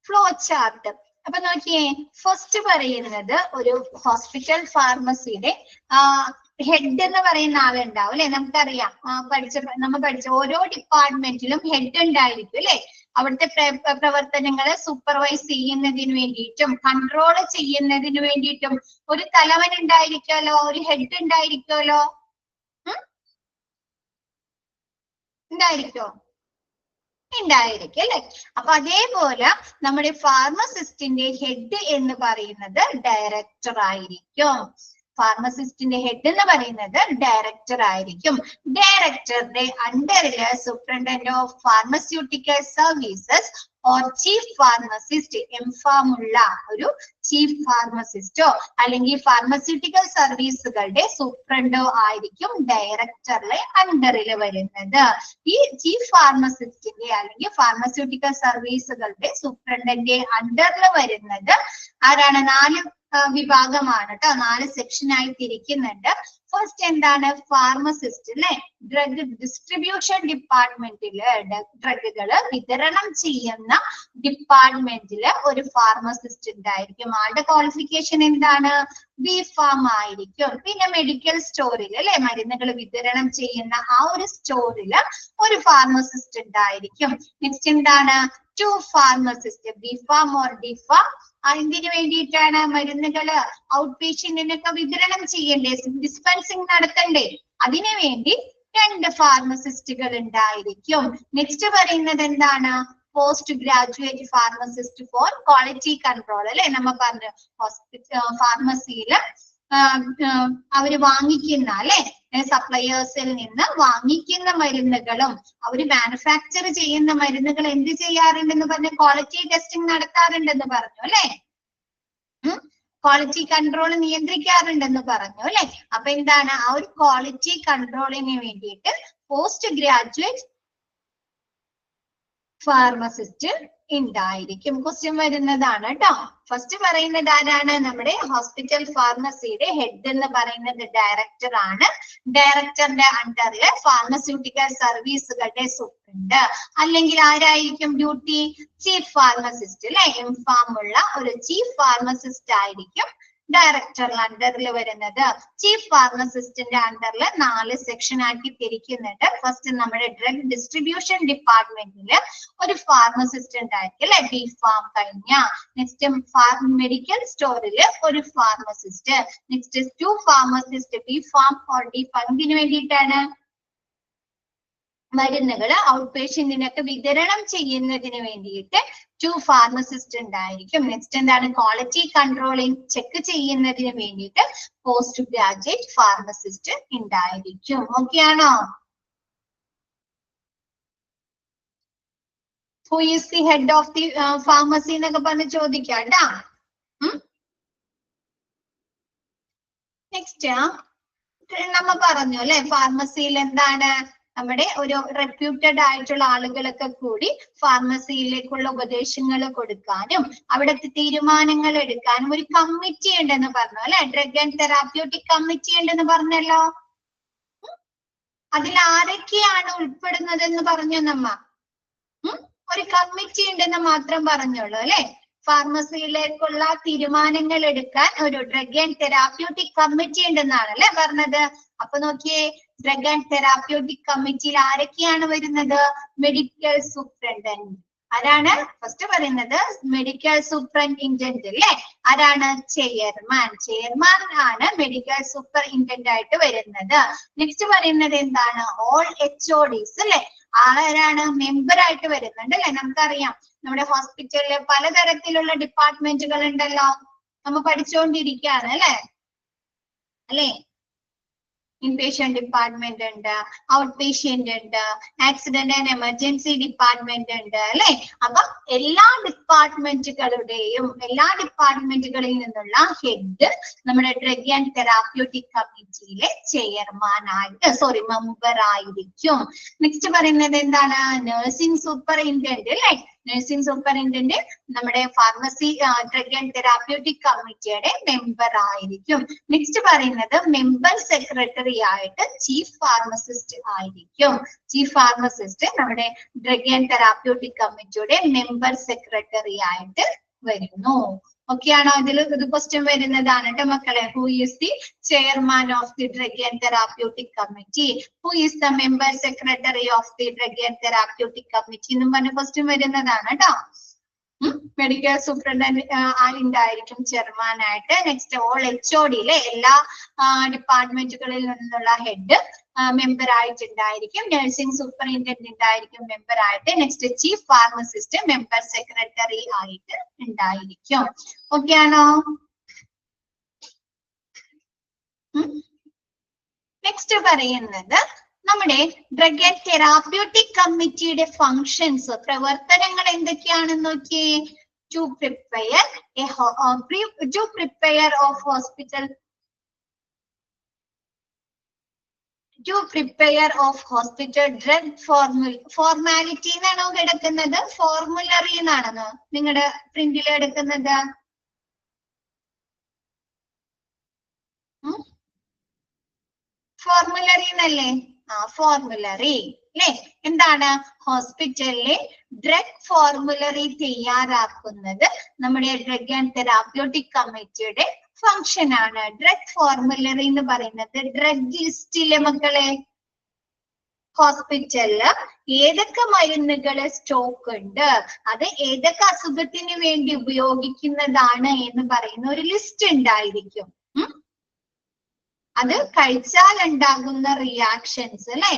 ഫ്ലോ ചാർട്ട്. അപ്പൊ നോക്കിയേ, ഫസ്റ്റ് പറയുന്നത് ഒരു ഹോസ്പിറ്റൽ ഫാർമസിയുടെ ഹെഡ് എന്ന് പറയുന്ന ആളുണ്ടാവും അല്ലെ. നമുക്കറിയാം, നമ്മൾ പഠിച്ച ഓരോ ഡിപ്പാർട്ട്മെന്റിലും ഹെഡ് ഉണ്ടായിരിക്കും അല്ലെ. അവിടുത്തെ പ്രവർത്തനങ്ങളെ സൂപ്പർവൈസ് ചെയ്യുന്നതിന് വേണ്ടിയിട്ടും കൺട്രോൾ ചെയ്യുന്നതിന് വേണ്ടിയിട്ടും ഒരു തലവൻ ഉണ്ടായിരിക്കുമല്ലോ, ഒരു ഹെഡ് ഉണ്ടായിരിക്കുമല്ലോ. ഉണ്ടായിരിക്കോ? ഉണ്ടായിരിക്കും അല്ലെ. അപ്പൊ അതേപോലെ നമ്മുടെ ഫാർമസിസ്റ്റിന്റെ ഹെഡ് എന്ന് പറയുന്നത് ഡയറക്ടർ ആയിരിക്കും. ഫാർമസിസ്റ്റിന്റെ ഹെഡ് എന്ന് പറയുന്നത് ഡയറക്ടർ ആയിരിക്കും. ഡയറക്ടറുടെ അണ്ടറില് superintendent of pharmaceutical services or chief pharmacist, M Pharm ഉള്ള ഒരു ചീഫ് ഫാർമസിസ്റ്റോ അല്ലെങ്കിൽ ഫാർമസ്യൂട്ടിക്കൽ സർവീസുകളുടെ സൂപ്രണ്ടോ ആയിരിക്കും ഡയറക്ടറിലെ അണ്ടറിൽ വരുന്നത്. ഈ ചീഫ് ഫാർമസിസ്റ്റിന്റെ അല്ലെങ്കിൽ ഫാർമസ്യൂട്ടിക്കൽ സർവീസുകളുടെ സൂപ്രണ്ടന്റെ അണ്ടറിൽ വരുന്നത് ആരാണ്? 4 വിഭാഗമാണ് കേട്ടോ, 4 സെക്ഷനായി തിരിക്കുന്നുണ്ട്. ഫസ്റ്റ് എന്താണ്? ഫാർമസിസ്റ്റ് അല്ലെ. ഡ്രഗ് ഡിസ്ട്രിബ്യൂഷൻ ഡിപ്പാർട്ട്മെന്റില് ഡ്രഗുകള് വിതരണം ചെയ്യുന്ന ഡിപ്പാർട്ട്മെന്റില് ഒരു ഫാർമസിസ്റ്റ് ഉണ്ടായിരിക്കും. ആളുടെ ക്വാളിഫിക്കേഷൻ എന്താണ്? ബി.ഫാം ആയിരിക്കും. പിന്നെ മെഡിക്കൽ സ്റ്റോറിൽ അല്ലെ, മരുന്നുകൾ വിതരണം ചെയ്യുന്ന ആ ഒരു സ്റ്റോറില് ഒരു ഫാർമസിസ്റ്റ് ഉണ്ടായിരിക്കും. നെക്സ്റ്റ് എന്താണ്? 2 ഫാർമസിസ്റ്റ്, ബി.ഫാം ഓർ ഡി.ഫാം. അതിന് വേണ്ടിയിട്ടാണ് മരുന്നുകള് ഔട്ട് പേഷ്യന്റിനൊക്കെ വിതരണം ചെയ്യണ്ടേ, ഡിസ്പെൻസിങ് നടത്തണ്ടേ. അതിനു വേണ്ടി 2 ഫാർമസിസ്റ്റുകൾ ഉണ്ടായിരിക്കും. നെക്സ്റ്റ് പറയുന്നത് എന്താണ്? Post graduate pharmacist four quality control അല്ലെ. നമ്മ പറഞ്ഞു ഫാർമസിയില് അവര് വാങ്ങിക്കുന്ന അല്ലെ, സപ്ലയേഴ്സിൽ നിന്ന് വാങ്ങിക്കുന്ന മരുന്നുകളും അവര് മാനുഫാക്ചർ ചെയ്യുന്ന മരുന്നുകൾ എന്ത് ചെയ്യാറുണ്ടെന്ന് പറഞ്ഞു? ക്വാളിറ്റി ടെസ്റ്റിംഗ് നടത്താറുണ്ടെന്ന് പറഞ്ഞു അല്ലെ. ക്വാളിറ്റി കൺട്രോൾ നിയന്ത്രിക്കാറുണ്ടെന്ന് പറഞ്ഞു അല്ലെ. അപ്പൊ എന്താണ്? ആ ഒരു ക്വാളിറ്റി കൺട്രോളിന് വേണ്ടിയിട്ട് പോസ്റ്റ് ഗ്രാജുവേറ്റ് ഫാർമസിസ്റ്റ് ഉണ്ടായിരിക്കും. ക്വസ്റ്റ്യൻ വരുന്നതാണ് കേട്ടോ. ഫസ്റ്റ് പറയുന്നത് ആരാണ്? നമ്മുടെ ഹോസ്പിറ്റൽ ഫാർമസിയുടെ ഹെഡ് എന്ന് പറയുന്നത് ഡയറക്ടർ ആണ്. ഡയറക്ടറിന്റെ അണ്ടറിൽ ഫാർമസ്യൂട്ടിക്കൽ സർവീസുകളുടെ സൂപ്രണ്ട് അല്ലെങ്കിൽ ആരായിരിക്കും ഡ്യൂട്ടി? ചീഫ് ഫാർമസിസ്റ്റ് അല്ലെ. എംഫാം ഉള്ള ഒരു ചീഫ് ഫാർമസിസ്റ്റ് ആയിരിക്കും ഡയറക്ടർ അണ്ടറിൽ വരുന്നത്. ചീഫ് ഫാർമസിസ്റ്റിന്റെ അണ്ടറിൽ 4 സെക്ഷൻ ആക്കി തിരിക്കുന്നുണ്ട്. ഫസ്റ്റ് നമ്മുടെ ഡ്രഗ് ഡിസ്ട്രിബ്യൂഷൻ ഡിപ്പാർട്ട്മെന്റിൽ ഒരു ഫാർമസിസ്റ്റ് ഉണ്ടായിരിക്കും അല്ലെ, ബി ഫാം കഴിഞ്ഞ. നെക്സ്റ്റ് മെഡിക്കൽ സ്റ്റോറിൽ ഒരു pharmacist. Next 2 pharmacist, B pharm or D pharm. ഇതിനു വേണ്ടിയിട്ടാണ് മരുന്നുകൾ ഔട്ട് പേഷ്യന്റിനൊക്കെ വിതരണം ചെയ്യുന്നതിന് വേണ്ടിയിട്ട് 2 ഫാർമസിസ്റ്റ് ഉണ്ടായിരിക്കും. നെക്സ്റ്റ് എന്താണ്, ക്വാളിറ്റി കൺട്രോളിംഗ് ചെക്ക് ചെയ്യുന്നതിന് വേണ്ടിയിട്ട് പോസ്റ്റ് ഗ്രാജുവേറ്റ് ഫാർമസിസ്റ്റ് ഉണ്ടായിരിക്കും. ഓക്കെ ആണോ? Who is the head of the pharmacy എന്നൊക്കെ പറഞ്ഞ് ചോദിക്കാം കേട്ടാ. നെക്സ്റ്റ് നമ്മ പറഞ്ഞു അല്ലെ, ഫാർമസിയിൽ എന്താണ് നമ്മുടെ ഒരു റെപ്യൂട്ടഡ് ആയിട്ടുള്ള ആളുകളൊക്കെ കൂടി ഫാർമസിയിലേക്കുള്ള ഉപദേശങ്ങൾ കൊടുക്കാനും അവിടുത്തെ തീരുമാനങ്ങൾ എടുക്കാനും ഒരു കമ്മിറ്റി ഉണ്ടെന്ന് പറഞ്ഞു അല്ലെ, ഡ്രഗ് ആൻഡ് തെറാപ്യൂട്ടിക് കമ്മിറ്റി ഉണ്ടെന്ന് പറഞ്ഞല്ലോ. അതിൽ ആരൊക്കെയാണ് ഉൾപ്പെടുന്നത് എന്ന് പറഞ്ഞു നമ്മ? ഒരു കമ്മിറ്റി ഉണ്ടെന്ന് മാത്രം പറഞ്ഞോളൂ അല്ലെ. ഫാർമസിയിലേക്കുള്ള തീരുമാനങ്ങൾ എടുക്കാൻ ഒരു ഡ്രഗ് ആൻഡ് തെറാപ്യൂട്ടിക് കമ്മിറ്റി ഉണ്ടെന്നാണ് അല്ലെ പറഞ്ഞത്. അപ്പൊ നോക്കിയേ, ഡ്രഗ് ആൻഡ് തെറാപ്യൂട്ടിക് കമ്മിറ്റിയിൽ ആരൊക്കെയാണ് വരുന്നത്? Medical superintendent. ആരാണ് ഫസ്റ്റ് പറയുന്നത്? മെഡിക്കൽ സൂപ്രണ്ടിൻഡന്റ് അല്ലെ. ആരാണ്? ചെയർമാൻ. ചെയർമാൻ ആണ് മെഡിക്കൽ സൂപ്പറിൻഡന്റ് ആയിട്ട് വരുന്നത്. നെക്സ്റ്റ് പറയുന്നത് എന്താണ്? ഓൾ HODs അല്ലെ. ആരാണ്? മെമ്പർ ആയിട്ട് വരുന്നുണ്ട് അല്ലെ. നമുക്കറിയാം നമ്മുടെ ഹോസ്പിറ്റലില് പലതരത്തിലുള്ള ഡിപ്പാർട്ട്മെന്റുകൾ ഉണ്ടല്ലോ, നമ്മ പഠിച്ചുകൊണ്ടിരിക്കുകയാണ് അല്ലെ. ഇൻപേഷ്യന്റ് ഡിപ്പാർട്ട്മെന്റ് ഉണ്ട്, ഔട്ട് പേഷ്യന്റ് ഉണ്ട്, ആക്സിഡന്റ് ആൻഡ് എമർജൻസി ഡിപ്പാർട്ട്മെന്റ് ഉണ്ട് അല്ലെ. അപ്പൊ എല്ലാ ഡിപ്പാർട്ട്മെന്റുകളിൽ നിന്നുള്ള ഹെഡ് നമ്മുടെ ഡ്രഗ് ആൻഡ് തെറാപ്യൂട്ടിക് കമ്മിറ്റിയിലെ ചെയർമാൻ ആയിട്ട് മെമ്പർ ആയിരിക്കും. നെക്സ്റ്റ് പറയുന്നത് എന്താണ്? നഴ്സിംഗ് സൂപ്പറിൻഡന്റ് അല്ലെ. നഴ്സിംഗ് സൂപ്പറിൻഡന്റ് നമ്മുടെ ഫാർമസി ഡ്രഗ് ആൻഡ് തെറാപ്യൂട്ടിക് കമ്മിറ്റിയുടെ മെമ്പർ ആയിരിക്കും. നെക്സ്റ്റ് പറയുന്നത് മെമ്പർ സെക്രട്ടറി ആയിട്ട് ചീഫ് ഫാർമസിസ്റ്റ് ആയിരിക്കും. ചീഫ് ഫാർമസിസ്റ്റ് നമ്മുടെ ഡ്രഗ് ആൻഡ് തെറാപ്യൂട്ടിക് കമ്മിറ്റിയുടെ മെമ്പർ സെക്രട്ടറി ആയിട്ട് വരുന്നു. ഓക്കെ ആണോ? ഇത് ക്വസ്റ്റ്യൻ വരുന്നതാണ് കേട്ടോ മക്കളെ. Who is the chairman of the drug and therapeutic committee? Who is the member secretary of the drug and therapeutic committee എന്നും പറഞ്ഞ ക്വസ്റ്റ്യൻ വരുന്നതാണ് കേട്ടോ. മെഡിക്കൽ സൂപ്രണ്ടന്റ് ഉണ്ടായിരിക്കും ചെയർമാൻ ആയിട്ട്. നെക്സ്റ്റ് ഓൾ HOD എല്ലാ ഡിപ്പാർട്ട്മെന്റുകളിൽ നിന്നുള്ള ഹെഡ് മെമ്പർ ആയിട്ടുണ്ടായിരിക്കും. നഴ്സിംഗ് സൂപ്പറിൻഡന്റ് ഉണ്ടായിരിക്കും മെമ്പർ ആയിട്ട്. Next chief pharmacist member secretary ആയിട്ട് ഉണ്ടായിരിക്കും. ഓക്കെ ആണോ? നെക്സ്റ്റ് പറയുന്നത് നമ്മുടെ ഡ്രഗ് ആൻഡ് തെറാപ്യൂട്ടിക് കമ്മിറ്റിയുടെ ഫങ്ഷൻസ്, പ്രവർത്തനങ്ങൾ എന്തൊക്കെയാണെന്ന് നോക്കിയേ. To prepare of hospital drug formality എന്നാണോ കിടക്കുന്നത്? ഫോർമുലറി എന്നാണെന്നോ നിങ്ങളുടെ പ്രിന്റിൽ എടുക്കുന്നത്? ഫോർമുലറി എന്നല്ലേ? ഫോർമുലറി അല്ലെ. എന്താണ്? ഹോസ്പിറ്റലിലെ ഡ്രഗ് ഫോർമുലറി തയ്യാറാക്കുന്നത് നമ്മുടെ ഡ്രഗ് ആൻഡ് തെറാപ്യൂട്ടിക് കമ്മിറ്റിയുടെ ഫംഗ്ഷൻ ആണ്. ഡ്രഗ് ഫോർമുലറി എന്ന് പറയുന്നത് ഡ്രഗ് ലിസ്റ്റിലെ മക്കളെ ഹോസ്പിറ്റലില് ഏതൊക്കെ മരുന്നുകള് സ്റ്റോക്ക് ഉണ്ട്, അത് ഏതൊക്കെ അസുഖത്തിന് വേണ്ടി ഉപയോഗിക്കുന്നതാണ് എന്ന് പറയുന്ന ഒരു ലിസ്റ്റ് ഉണ്ടായിരിക്കും. അത് കഴിച്ചാൽ ഉണ്ടാകുന്ന റിയാക്ഷൻസ് അല്ലെ.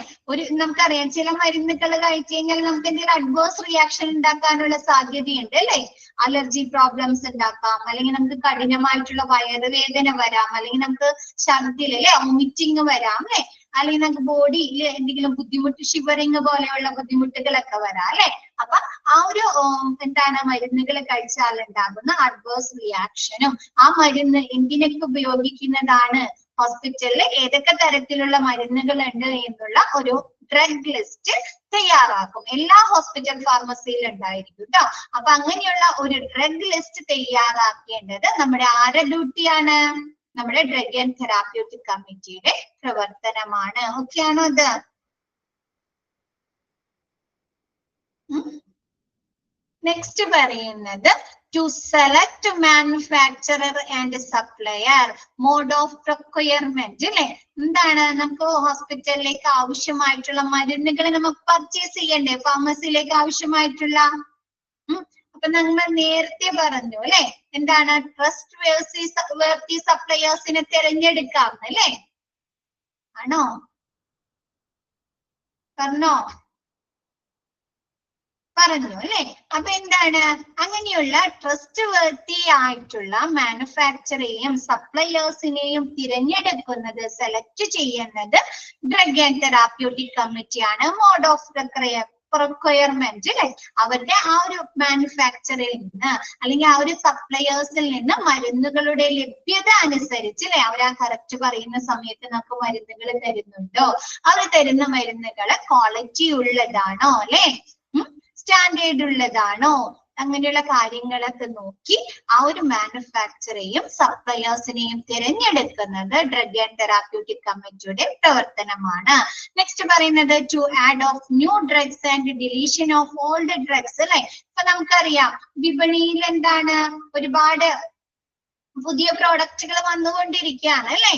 നമുക്കറിയാം ചില മരുന്നുകൾ കഴിച്ചു കഴിഞ്ഞാൽ നമുക്ക് എന്തെങ്കിലും അഡ്വേഴ്സ് റിയാക്ഷൻ ഉണ്ടാക്കാനുള്ള സാധ്യതയുണ്ട് അല്ലെ. അലർജി പ്രോബ്ലംസ് ഉണ്ടാക്കാം, അല്ലെങ്കിൽ നമുക്ക് കഠിനമായിട്ടുള്ള വയറുവേദന വരാം, അല്ലെങ്കിൽ നമുക്ക് ഛർദിൽ അല്ലെ വോമിറ്റിംഗ് വരാം അല്ലെ, അല്ലെങ്കിൽ നമുക്ക് ബോഡിയിൽ എന്തെങ്കിലും ബുദ്ധിമുട്ട്, ഷിവറിങ് പോലെയുള്ള ബുദ്ധിമുട്ടുകളൊക്കെ വരാം അല്ലെ. അപ്പൊ ആ ഒരു മരുന്നുകൾ കഴിച്ചാൽ ഉണ്ടാകുന്ന അഡ്വേഴ്സ് റിയാക്ഷനും ആ മരുന്ന് എന്തിനൊക്കെ ഉപയോഗിക്കുന്നതാണ്, ഹോസ്പിറ്റലിൽ ഏതൊക്കെ തരത്തിലുള്ള മരുന്നുകൾ ഉണ്ട് എന്നുള്ള ഒരു ഡ്രഗ് ലിസ്റ്റ് തയ്യാറാക്കും. എല്ലാ ഹോസ്പിറ്റൽ ഫാർമസിയിലും ഉണ്ടായിരിക്കും കേട്ടോ. അപ്പൊ അങ്ങനെയുള്ള ഒരു ഡ്രഗ് ലിസ്റ്റ് തയ്യാറാക്കേണ്ടത് നമ്മുടെ ആരുടെ ഡ്യൂട്ടിയാണ്? നമ്മുടെ ഡ്രഗ് ആൻഡ് തെറാപ്യൂട്ടിക് കമ്മിറ്റിയുടെ പ്രവർത്തനമാണ്. ഓക്കെ ആണോ ഇത്? നെക്സ്റ്റ് പറയുന്നത് to select manufacturer and supplier, mode of procurement അല്ലെ. എന്താണ് നമുക്ക് ഹോസ്പിറ്റലിലേക്ക് ആവശ്യമായിട്ടുള്ള മരുന്നുകൾ നമുക്ക് പർച്ചേസ് ചെയ്യണ്ടേ, ഫാർമസിയിലേക്ക് ആവശ്യമായിട്ടുള്ള. അപ്പൊ നമ്മൾ നേരത്തെ പറഞ്ഞു അല്ലെ, എന്താണ് ട്രസ്റ്റ് വേർത്തി സപ്ലയേഴ്സിനെ തിരഞ്ഞെടുക്കാം അല്ലെ, ആണോ? പറഞ്ഞു അല്ലെ. അപ്പൊ എന്താണ്, അങ്ങനെയുള്ള ട്രസ്റ്റ് വേർത്തി ആയിട്ടുള്ള മാനുഫാക്ചറേയും സപ്ലയേഴ്സിനെയും തിരഞ്ഞെടുക്കുന്നത്, സെലക്ട് ചെയ്യുന്നത് ഡ്രഗ് ആൻഡ് തെറാപ്യൂട്ടിക് കമ്മിറ്റിയാണ്. മോഡ് ഓഫ് പ്രൊക്വയർമെന്റ് അല്ലെ, അവരുടെ ആ ഒരു മാനുഫാക്ചറിൽ നിന്ന് അല്ലെങ്കിൽ ആ ഒരു സപ്ലയേഴ്സിൽ നിന്ന് മരുന്നുകളുടെ ലഭ്യത അനുസരിച്ച് അല്ലെ, അവർ ആ കറക്റ്റ് പറയുന്ന സമയത്ത് നമുക്ക് മരുന്നുകൾ തരുന്നുണ്ടോ, അവർ തരുന്ന മരുന്നുകൾ ക്വാളിറ്റി ഉള്ളതാണോ അല്ലെ, സ്റ്റാൻഡേർഡ് ഉള്ളതാണോ, അങ്ങനെയുള്ള കാര്യങ്ങളൊക്കെ നോക്കി ആ ഒരു മാനുഫാക്ചറേയും സപ്ലയേഴ്സിനെയും തിരഞ്ഞെടുക്കുന്നത് ഡ്രഗ് ആൻഡ് തെറാപ്യൂട്ടിക് കമ്മിറ്റിയുടെ പ്രവർത്തനമാണ്. നെക്സ്റ്റ് പറയുന്നത് to add of new drugs and deletion of old drugs അല്ലെ. ഇപ്പൊ നമുക്കറിയാം വിപണിയിൽ എന്താണ് ഒരുപാട് പുതിയ പ്രോഡക്റ്റുകൾ വന്നുകൊണ്ടിരിക്കുകയാണ് അല്ലെ,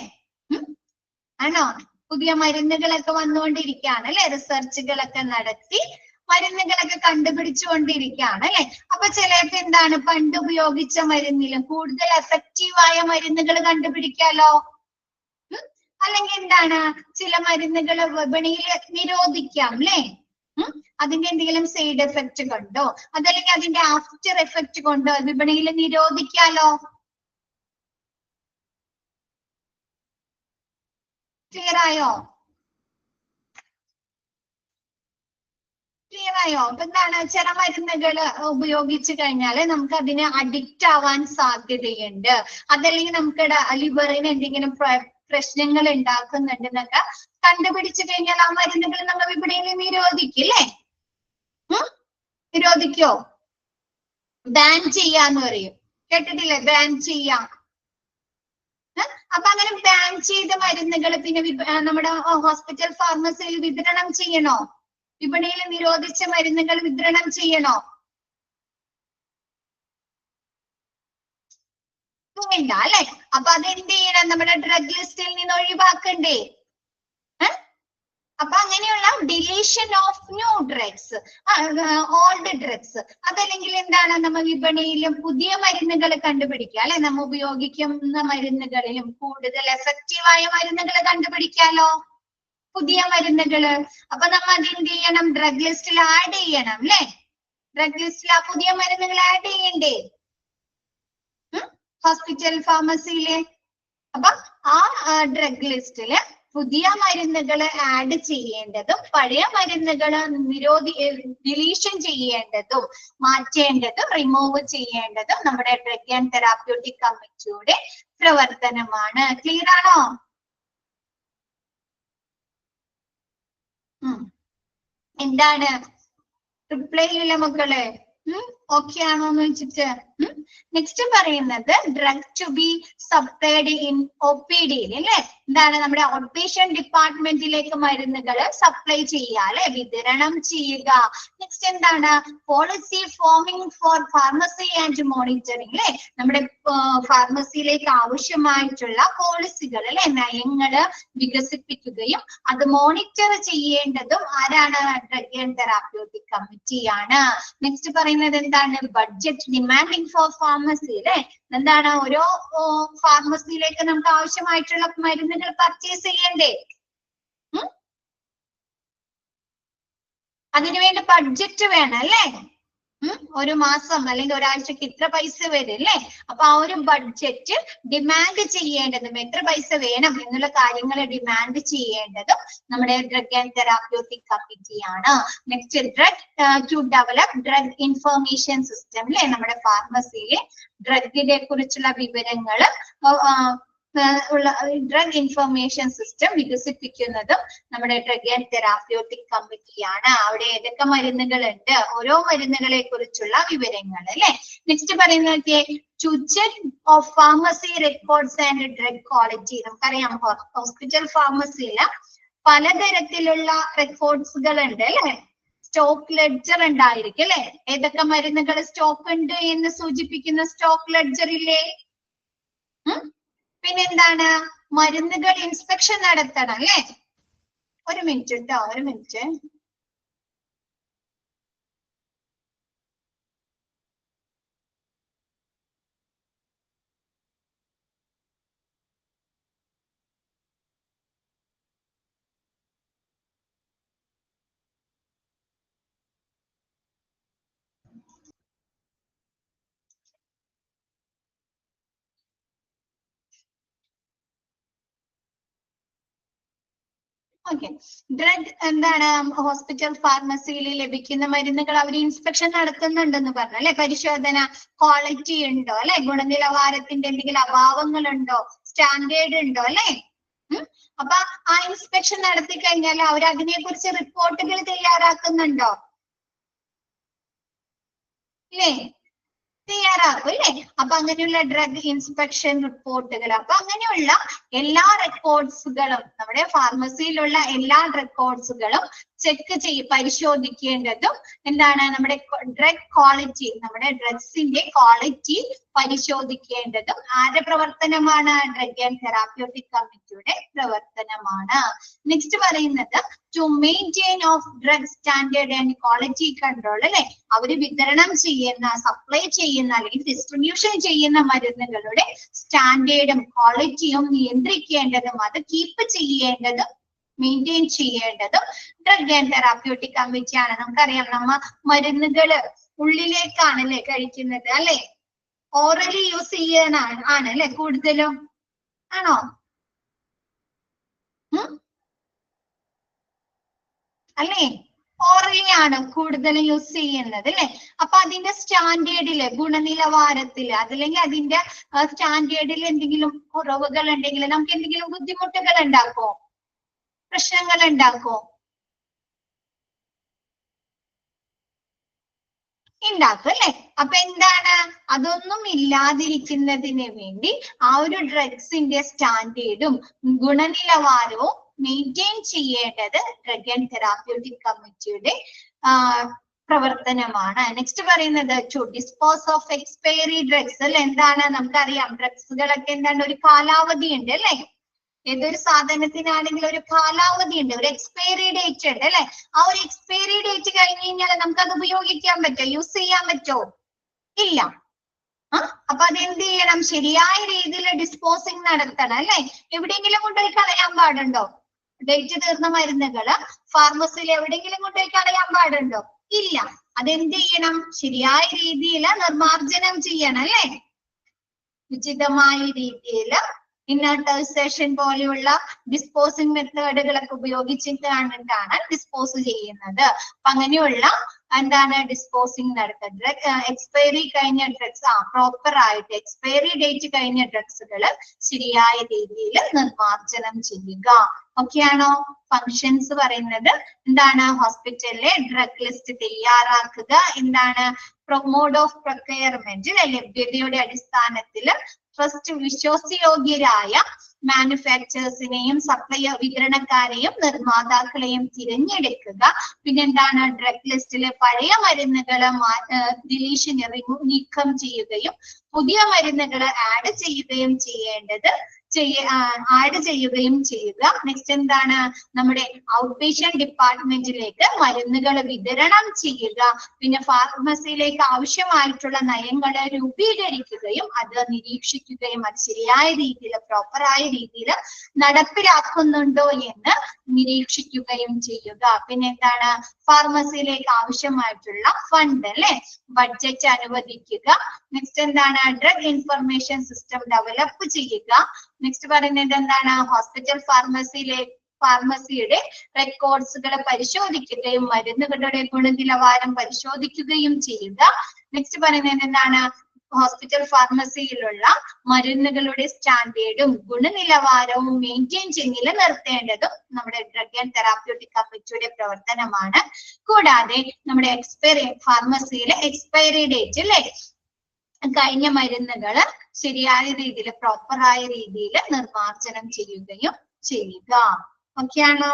ആണോ? പുതിയ മരുന്നുകളൊക്കെ വന്നുകൊണ്ടിരിക്കുകയാണ് അല്ലെ, റിസർച്ചുകളൊക്കെ നടത്തി മരുന്നുകളൊക്കെ കണ്ടുപിടിച്ചുകൊണ്ടിരിക്കുകയാണ് അല്ലെ. അപ്പൊ ചിലർക്ക് എന്താണ് പണ്ട് ഉപയോഗിച്ച മരുന്നിലും കൂടുതൽ എഫക്റ്റീവായ മരുന്നുകൾ കണ്ടുപിടിക്കാലോ. അല്ലെങ്കിൽ എന്താണ് ചില മരുന്നുകൾ വിപണിയിൽ നിരോധിക്കാം അല്ലെ, അതിന്റെ എന്തെങ്കിലും സൈഡ് എഫക്റ്റ് കൊണ്ടോ അതല്ലെങ്കിൽ അതിന്റെ ആഫ്റ്റർ എഫക്റ്റ് കൊണ്ടോ വിപണിയിൽ നിരോധിക്കാലോ. ക്ലിയർ ആയോ? ക്ലിയർ ആയോ? അപ്പൊ എന്താണ്, ചില മരുന്നുകൾ ഉപയോഗിച്ചു കഴിഞ്ഞാൽ നമുക്ക് അതിന് അഡിക്റ്റ് ആവാൻ സാധ്യതയുണ്ട്, അതല്ലെങ്കിൽ നമുക്ക് ലിവറിന് എന്തെങ്കിലും പ്രശ്നങ്ങൾ ഉണ്ടാക്കുന്നുണ്ടെന്നൊക്കെ കണ്ടുപിടിച്ചു കഴിഞ്ഞാൽ ആ മരുന്നുകൾ നമ്മൾ വിപണിയിൽ നിരോധിക്കില്ലേ? നിരോധിക്കോ? ബാൻ ചെയ്യാന്ന് പറയും, കേട്ടിട്ടില്ലേ? ബാൻ ചെയ്യാം. അപ്പൊ അങ്ങനെ ബാൻ ചെയ്ത മരുന്നുകൾ പിന്നെ നമ്മുടെ ഹോസ്പിറ്റൽ ഫാർമസിയിൽ വിതരണം ചെയ്യണോ? വിപണിയിൽ നിരോധിച്ച മരുന്നുകൾ വിതരണം ചെയ്യണോ? വേണ്ട അല്ലെ. അപ്പൊ അതെന്ത് ചെയ്യണം, നമ്മുടെ ഡ്രഗ് ലിസ്റ്റിൽ നിന്ന് ഒഴിവാക്കണ്ടേ? അപ്പൊ അങ്ങനെയുള്ള deletion of new drugs, old drugs, അതല്ലെങ്കിൽ എന്താണ് നമ്മൾ വിപണിയിലും പുതിയ മരുന്നുകൾ കണ്ടുപിടിക്കുക അല്ലെ, നമ്മൾ ഉപയോഗിക്കുന്ന മരുന്നുകളിലും കൂടുതൽ എഫക്റ്റീവായ മരുന്നുകൾ കണ്ടുപിടിക്കാലോ, പുതിയ മരുന്നുകള്. അപ്പൊ നമ്മൾ അതെന്ത് ചെയ്യണം, ഡ്രഗ് ലിസ്റ്റിൽ ആഡ് ചെയ്യണം അല്ലെ. ഡ്രഗ് ലിസ്റ്റിൽ ആ പുതിയ മരുന്നുകൾ ആഡ് ചെയ്യണ്ടേ ഹോസ്പിറ്റൽ ഫാർമസിയില്. അപ്പൊ ആ ഡ്രഗ് ലിസ്റ്റില് പുതിയ മരുന്നുകൾ ആഡ് ചെയ്യേണ്ടതും പഴയ മരുന്നുകൾ ഡിലീഷൻ ചെയ്യേണ്ടതും മാറ്റേണ്ടതും റിമൂവ് ചെയ്യേണ്ടതും നമ്മുടെ ഡ്രഗ് ആൻഡ് തെറാപ്യൂട്ടിക് കമ്മിറ്റിയുടെ പ്രവർത്തനമാണ്. ക്ലിയർ ആണോ? എന്താണ് റിപ്ലൈ ഇല്ല മക്കളെ? ഓക്കെ ആണോ എന്ന് വെച്ചിട്ട്. നെക്സ്റ്റ് പറയുന്നത് drug to be supplied in OPD അല്ലെ. എന്താണ് നമ്മുടെ ഔട്ട് പേഷ്യന്റ് ഡിപ്പാർട്ട്മെന്റിലേക്ക് മരുന്നുകൾ സപ്ലൈ ചെയ്യുക അല്ലെ, വിതരണം ചെയ്യുക. നെക്സ്റ്റ് എന്താണ് policy forming for pharmacy and monitoring അല്ലെ. നമ്മുടെ ഫാർമസിയിലേക്ക് ആവശ്യമായിട്ടുള്ള പോളിസികൾ അല്ലെ, നയങ്ങള് വികസിപ്പിക്കുകയും അത് മോണിറ്റർ ചെയ്യേണ്ടതും ആരാണ്? ഡ്രഗ് ആൻഡ് തെറാപ്യൂട്ടിക് കമ്മിറ്റിയാണ്. നെക്സ്റ്റ് പറയുന്നത് എന്താണ് ബഡ്ജറ്റ് ഡിമാൻഡിങ് ഫോർ ഫാർമസി അല്ലെ. എന്താണ് ഓരോ ഫാർമസിയിലേക്ക് നമുക്ക് ആവശ്യമായിട്ടുള്ള മരുന്നുകൾ പർച്ചേസ് ചെയ്യണ്ടേ? അതിനുവേണ്ടി ബഡ്ജറ്റ് വേണം അല്ലേ. ഒരു മാസം അല്ലെങ്കിൽ ഒരാഴ്ചക്ക് ഇത്ര പൈസ വരും അല്ലേ. അപ്പൊ ആ ഒരു ബഡ്ജറ്റ് ഡിമാൻഡ് ചെയ്യേണ്ടതും എത്ര പൈസ വേണം എന്നുള്ള കാര്യങ്ങൾ ഡിമാൻഡ് ചെയ്യേണ്ടതും നമ്മുടെ ഡ്രഗ് ആൻഡ് തെറാപ്യൂട്ടിക് കമ്മിറ്റിയാണ്. Next drug to develop drug information system അല്ലെ. നമ്മുടെ ഫാർമസിയിലെ ഡ്രഗിനെ കുറിച്ചുള്ള വിവരങ്ങൾ ഉള്ള ഡ്രഗ് ഇൻഫർമേഷൻ സിസ്റ്റം വികസിപ്പിക്കുന്നതും നമ്മുടെ ഡ്രഗ് ആൻഡ് തെറാപ്യൂട്ടിക് കമ്മിറ്റിയാണ്. അവിടെ ഏതൊക്കെ മരുന്നുകളുണ്ട്, ഓരോ മരുന്നുകളെ കുറിച്ചുള്ള വിവരങ്ങൾ അല്ലെ. നെക്സ്റ്റ് പറയുന്നത് to check of pharmacy records and drug quality. നമുക്കറിയാം ഹോസ്പിറ്റൽ ഫാർമസിയില് പലതരത്തിലുള്ള റെക്കോർഡ്സുകൾ ഉണ്ട് അല്ലെ. സ്റ്റോക്ക് ലെഡ്ജർ ഉണ്ടായിരിക്കും അല്ലെ? ഏതൊക്കെ മരുന്നുകൾ സ്റ്റോക്ക് ഉണ്ട് എന്ന് സൂചിപ്പിക്കുന്ന സ്റ്റോക്ക് ലെഡ്ജർ ഇല്ലേ? പിന്നെന്താണ്? മരുന്നുകൾ ഇൻസ്പെക്ഷൻ നടത്തണം അല്ലെ? ഒരു മിനിറ്റ് കേട്ടോ, ഒരു മിനിറ്റ്. ഓക്കെ, ഡ്രഗ് എന്താണ് ഹോസ്പിറ്റൽ ഫാർമസിയിൽ ലഭിക്കുന്ന മരുന്നുകൾ അവർ ഇൻസ്പെക്ഷൻ നടത്തുന്നുണ്ടെന്ന് പറഞ്ഞു അല്ലെ? പരിശോധന, ക്വാളിറ്റി ഉണ്ടോ അല്ലെ? ഗുണനിലവാരത്തിന്റെ എന്തെങ്കിലും അഭാവങ്ങൾ ഉണ്ടോ, സ്റ്റാൻഡേർഡ് ഉണ്ടോ അല്ലെ? അപ്പൊ ആ ഇൻസ്പെക്ഷൻ നടത്തി കഴിഞ്ഞാൽ അവർ അതിനെ കുറിച്ച് റിപ്പോർട്ടുകൾ തയ്യാറാക്കുന്നുണ്ടോ ഇല്ലേ? തയ്യാറാക്കും അല്ലേ? അപ്പൊ അങ്ങനെയുള്ള ഡ്രഗ് ഇൻസ്പെക്ഷൻ റിപ്പോർട്ടുകൾ, അപ്പൊ അങ്ങനെയുള്ള എല്ലാ റെക്കോർഡ്സുകളും, നമ്മുടെ ഫാർമസിയിലുള്ള എല്ലാ റെക്കോർഡ്സുകളും ചെക്ക് പരിശോധിക്കേണ്ടതും എന്താണ്? നമ്മുടെ ഡ്രഗ് ക്വാളിറ്റി, നമ്മുടെ ഡ്രഗ്സിന്റെ ക്വാളിറ്റി പരിശോധിക്കേണ്ടതും ആരുടെ പ്രവർത്തനമാണ്? ഡ്രഗ് ആൻഡ് തെറാപ്യൂട്ടിക് കമ്മിറ്റിയുടെ പ്രവർത്തനമാണ്. നെക്സ്റ്റ് പറയുന്നത് to maintain of drug standard and quality control അല്ലെ? അവര് വിതരണം ചെയ്യുന്ന, സപ്ലൈ ചെയ്യുന്ന അല്ലെങ്കിൽ ഡിസ്ട്രിബ്യൂഷൻ ചെയ്യുന്ന മരുന്നുകളുടെ സ്റ്റാൻഡേർഡും ക്വാളിറ്റിയും നിയന്ത്രിക്കേണ്ടതും അത് കീപ്പ് ചെയ്യേണ്ടതും മെയിൻറ്റെയിൻ ചെയ്യേണ്ടതും ഡ്രഗ് ആൻഡ് തെറാപ്യൂട്ടിക് കമ്മിറ്റിയാണ്. നമുക്കറിയാം, നമ്മ മരുന്നുകള് ഉള്ളിലേക്കാണ് അല്ലെ കഴിക്കുന്നത് അല്ലെ? ഓറലി യൂസ് ചെയ്യാനാണ് അല്ലെ കൂടുതലും, ആണോ? അല്ലേ? ഓറലി ആണ് കൂടുതലും യൂസ് ചെയ്യുന്നത് അല്ലെ? അപ്പൊ അതിന്റെ സ്റ്റാൻഡേർഡില്, ഗുണനിലവാരത്തില്, അതല്ലെങ്കിൽ അതിന്റെ സ്റ്റാൻഡേർഡിൽ എന്തെങ്കിലും കുറവുകൾ ഉണ്ടെങ്കിൽ നമുക്ക് എന്തെങ്കിലും ബുദ്ധിമുട്ടുകൾ ഉണ്ടാക്കോ, പ്രശ്നങ്ങൾ ഉണ്ടാക്കോ? ഉണ്ടാക്കും അല്ലെ? അപ്പൊ എന്താണ്? അതൊന്നും ഇല്ലാതിരിക്കുന്നതിന് വേണ്ടി ആ ഒരു ഡ്രഗ്സിന്റെ സ്റ്റാൻഡേർഡും ഗുണനിലവാരവും മെയിൻറ്റെയിൻ ചെയ്യേണ്ടത് ഡ്രഗ് ആൻഡ് തെറാപ്യൂട്ടിക് കമ്മിറ്റിയുടെ പ്രവർത്തനമാണ്. നെക്സ്റ്റ് പറയുന്നത് to dispose of expiry drugs അല്ലെ? എന്താണ്? നമുക്കറിയാം, ഡ്രഗ്സുകളൊക്കെ എന്താണ്, ഒരു കാലാവധി ഉണ്ട് അല്ലെ? ഏതൊരു സാധനത്തിനാണെങ്കിലും ഒരു കാലാവധി ഉണ്ട്, ഒരു എക്സ്പയറി ഡേറ്റ് ഉണ്ട് അല്ലെ? ആ ഒരു എക്സ്പയറി ഡേറ്റ് കഴിഞ്ഞ് കഴിഞ്ഞാൽ നമുക്ക് അത് ഉപയോഗിക്കാൻ പറ്റോ, യൂസ് ചെയ്യാൻ പറ്റോ? ഇല്ല. അപ്പൊ അതെന്ത് ചെയ്യണം? ശരിയായ രീതിയിൽ ഡിസ്പോസിങ് നടത്തണം അല്ലെ? എവിടെയെങ്കിലും കൊണ്ടുപോയി കളയാൻ പാടുണ്ടോ? ഡേറ്റ് തീർന്ന മരുന്നുകള് ഫാർമസിയിൽ എവിടെയെങ്കിലും കൊണ്ടുപോയി കളയാൻ പാടുണ്ടോ? ഇല്ല. അതെന്ത് ചെയ്യണം? ശരിയായ രീതിയിൽ നിർമാർജനം ചെയ്യണം അല്ലെ? ഉചിതമായ രീതിയിൽ ഇനർട്ടൈസേഷൻ പോലെയുള്ള ഡിസ്പോസിങ് മെത്തേഡുകളൊക്കെ ഉപയോഗിച്ചിട്ടാണ് ഡിസ്പോസ് ചെയ്യുന്നത്. അപ്പൊ അങ്ങനെയുള്ള എന്താണ് ഡിസ്പോസിങ് നടത്തുന്നത്? എക്സ്പയറി കഴിഞ്ഞ ഡ്രഗ്സ്, പ്രോപ്പർ ആയിട്ട് എക്സ്പയറി ഡേറ്റ് കഴിഞ്ഞ ഡ്രഗ്സുകൾ ശരിയായ രീതിയിൽ നിർമാർജനം ചെയ്യുക. ഓക്കെയാണോ? ഫങ്ഷൻസ് പറയുന്നത് എന്താണ്? ഹോസ്പിറ്റലിലെ ഡ്രഗ് ലിസ്റ്റ് തയ്യാറാക്കുക, എന്താണ്? മോഡ് ഓഫ് പ്രൊക്യൂർമെന്റ്, ലഭ്യതയുടെ അടിസ്ഥാനത്തിൽ ഫസ്റ്റ് വിശ്വാസയോഗ്യരായ മാനുഫാക്ചേഴ്സിനെയും വിതരണക്കാരെയും നിർമ്മാതാക്കളെയും തിരഞ്ഞെടുക്കുക. പിന്നെന്താണ്? ഡ്രഗ് ലിസ്റ്റിലെ പഴയ മരുന്നുകളെ ഡിലീഷൻ നീക്കം ചെയ്യുകയും പുതിയ മരുന്നുകളെ ആഡ് ചെയ്യുകയും ചെയ്യുക. നെക്സ്റ്റ് എന്താണ്? നമ്മുടെ ഔട്ട് പേഷ്യന്റ് ഡിപ്പാർട്ട്മെന്റിലേക്ക് മരുന്നുകൾ വിതരണം ചെയ്യുക. പിന്നെ ഫാർമസിയിലേക്ക് ആവശ്യമായിട്ടുള്ള നയങ്ങളെ രൂപീകരിക്കുകയും അത് നിരീക്ഷിക്കുകയും അത് ശരിയായ രീതിയിൽ, പ്രോപ്പറായ രീതിയിൽ നടപ്പിലാക്കുന്നുണ്ടോ എന്ന് നിരീക്ഷിക്കുകയും ചെയ്യുക. പിന്നെ എന്താണ്? ഫാർമസിയിലേക്ക് ആവശ്യമായിട്ടുള്ള ഫണ്ട് അല്ലെ, ബഡ്ജറ്റ് അനുവദിക്കുക. നെക്സ്റ്റ് എന്താണ്? ഡ്രഗ് ഇൻഫർമേഷൻ സിസ്റ്റം ഡെവലപ്പ് ചെയ്യുക. നെക്സ്റ്റ് പറയുന്നത് എന്താണ്? ഹോസ്പിറ്റൽ ഫാർമസിയുടെ റെക്കോർഡ്സുകൾ പരിശോധിക്കുകയും മരുന്നുകളുടെ ഗുണനിലവാരം പരിശോധിക്കുകയും ചെയ്യുക. നെക്സ്റ്റ് പറയുന്നത് എന്താണ്? ഹോസ്പിറ്റൽ ഫാർമസിയിലുള്ള മരുന്നുകളുടെ സ്റ്റാൻഡേർഡും ഗുണനിലവാരവും മെയിൻറ്റെയിൻ നിലനിർത്തേണ്ടതും നമ്മുടെ ഡ്രഗ് ആൻഡ് തെറാപ്യൂട്ടിക് കമ്മിറ്റിയുടെ പ്രവർത്തനമാണ്. കൂടാതെ നമ്മുടെ ഫാർമസിയിലെ എക്സ്പയറി ഡേറ്റ് അല്ലെ, കഴിഞ്ഞ മരുന്നുകൾ ശരിയായ രീതിയിൽ, പ്രോപ്പറായ രീതിയിൽ നിർമ്മാർജനം ചെയ്യുകയും ചെയ്യുക. ഓക്കെയാണോ?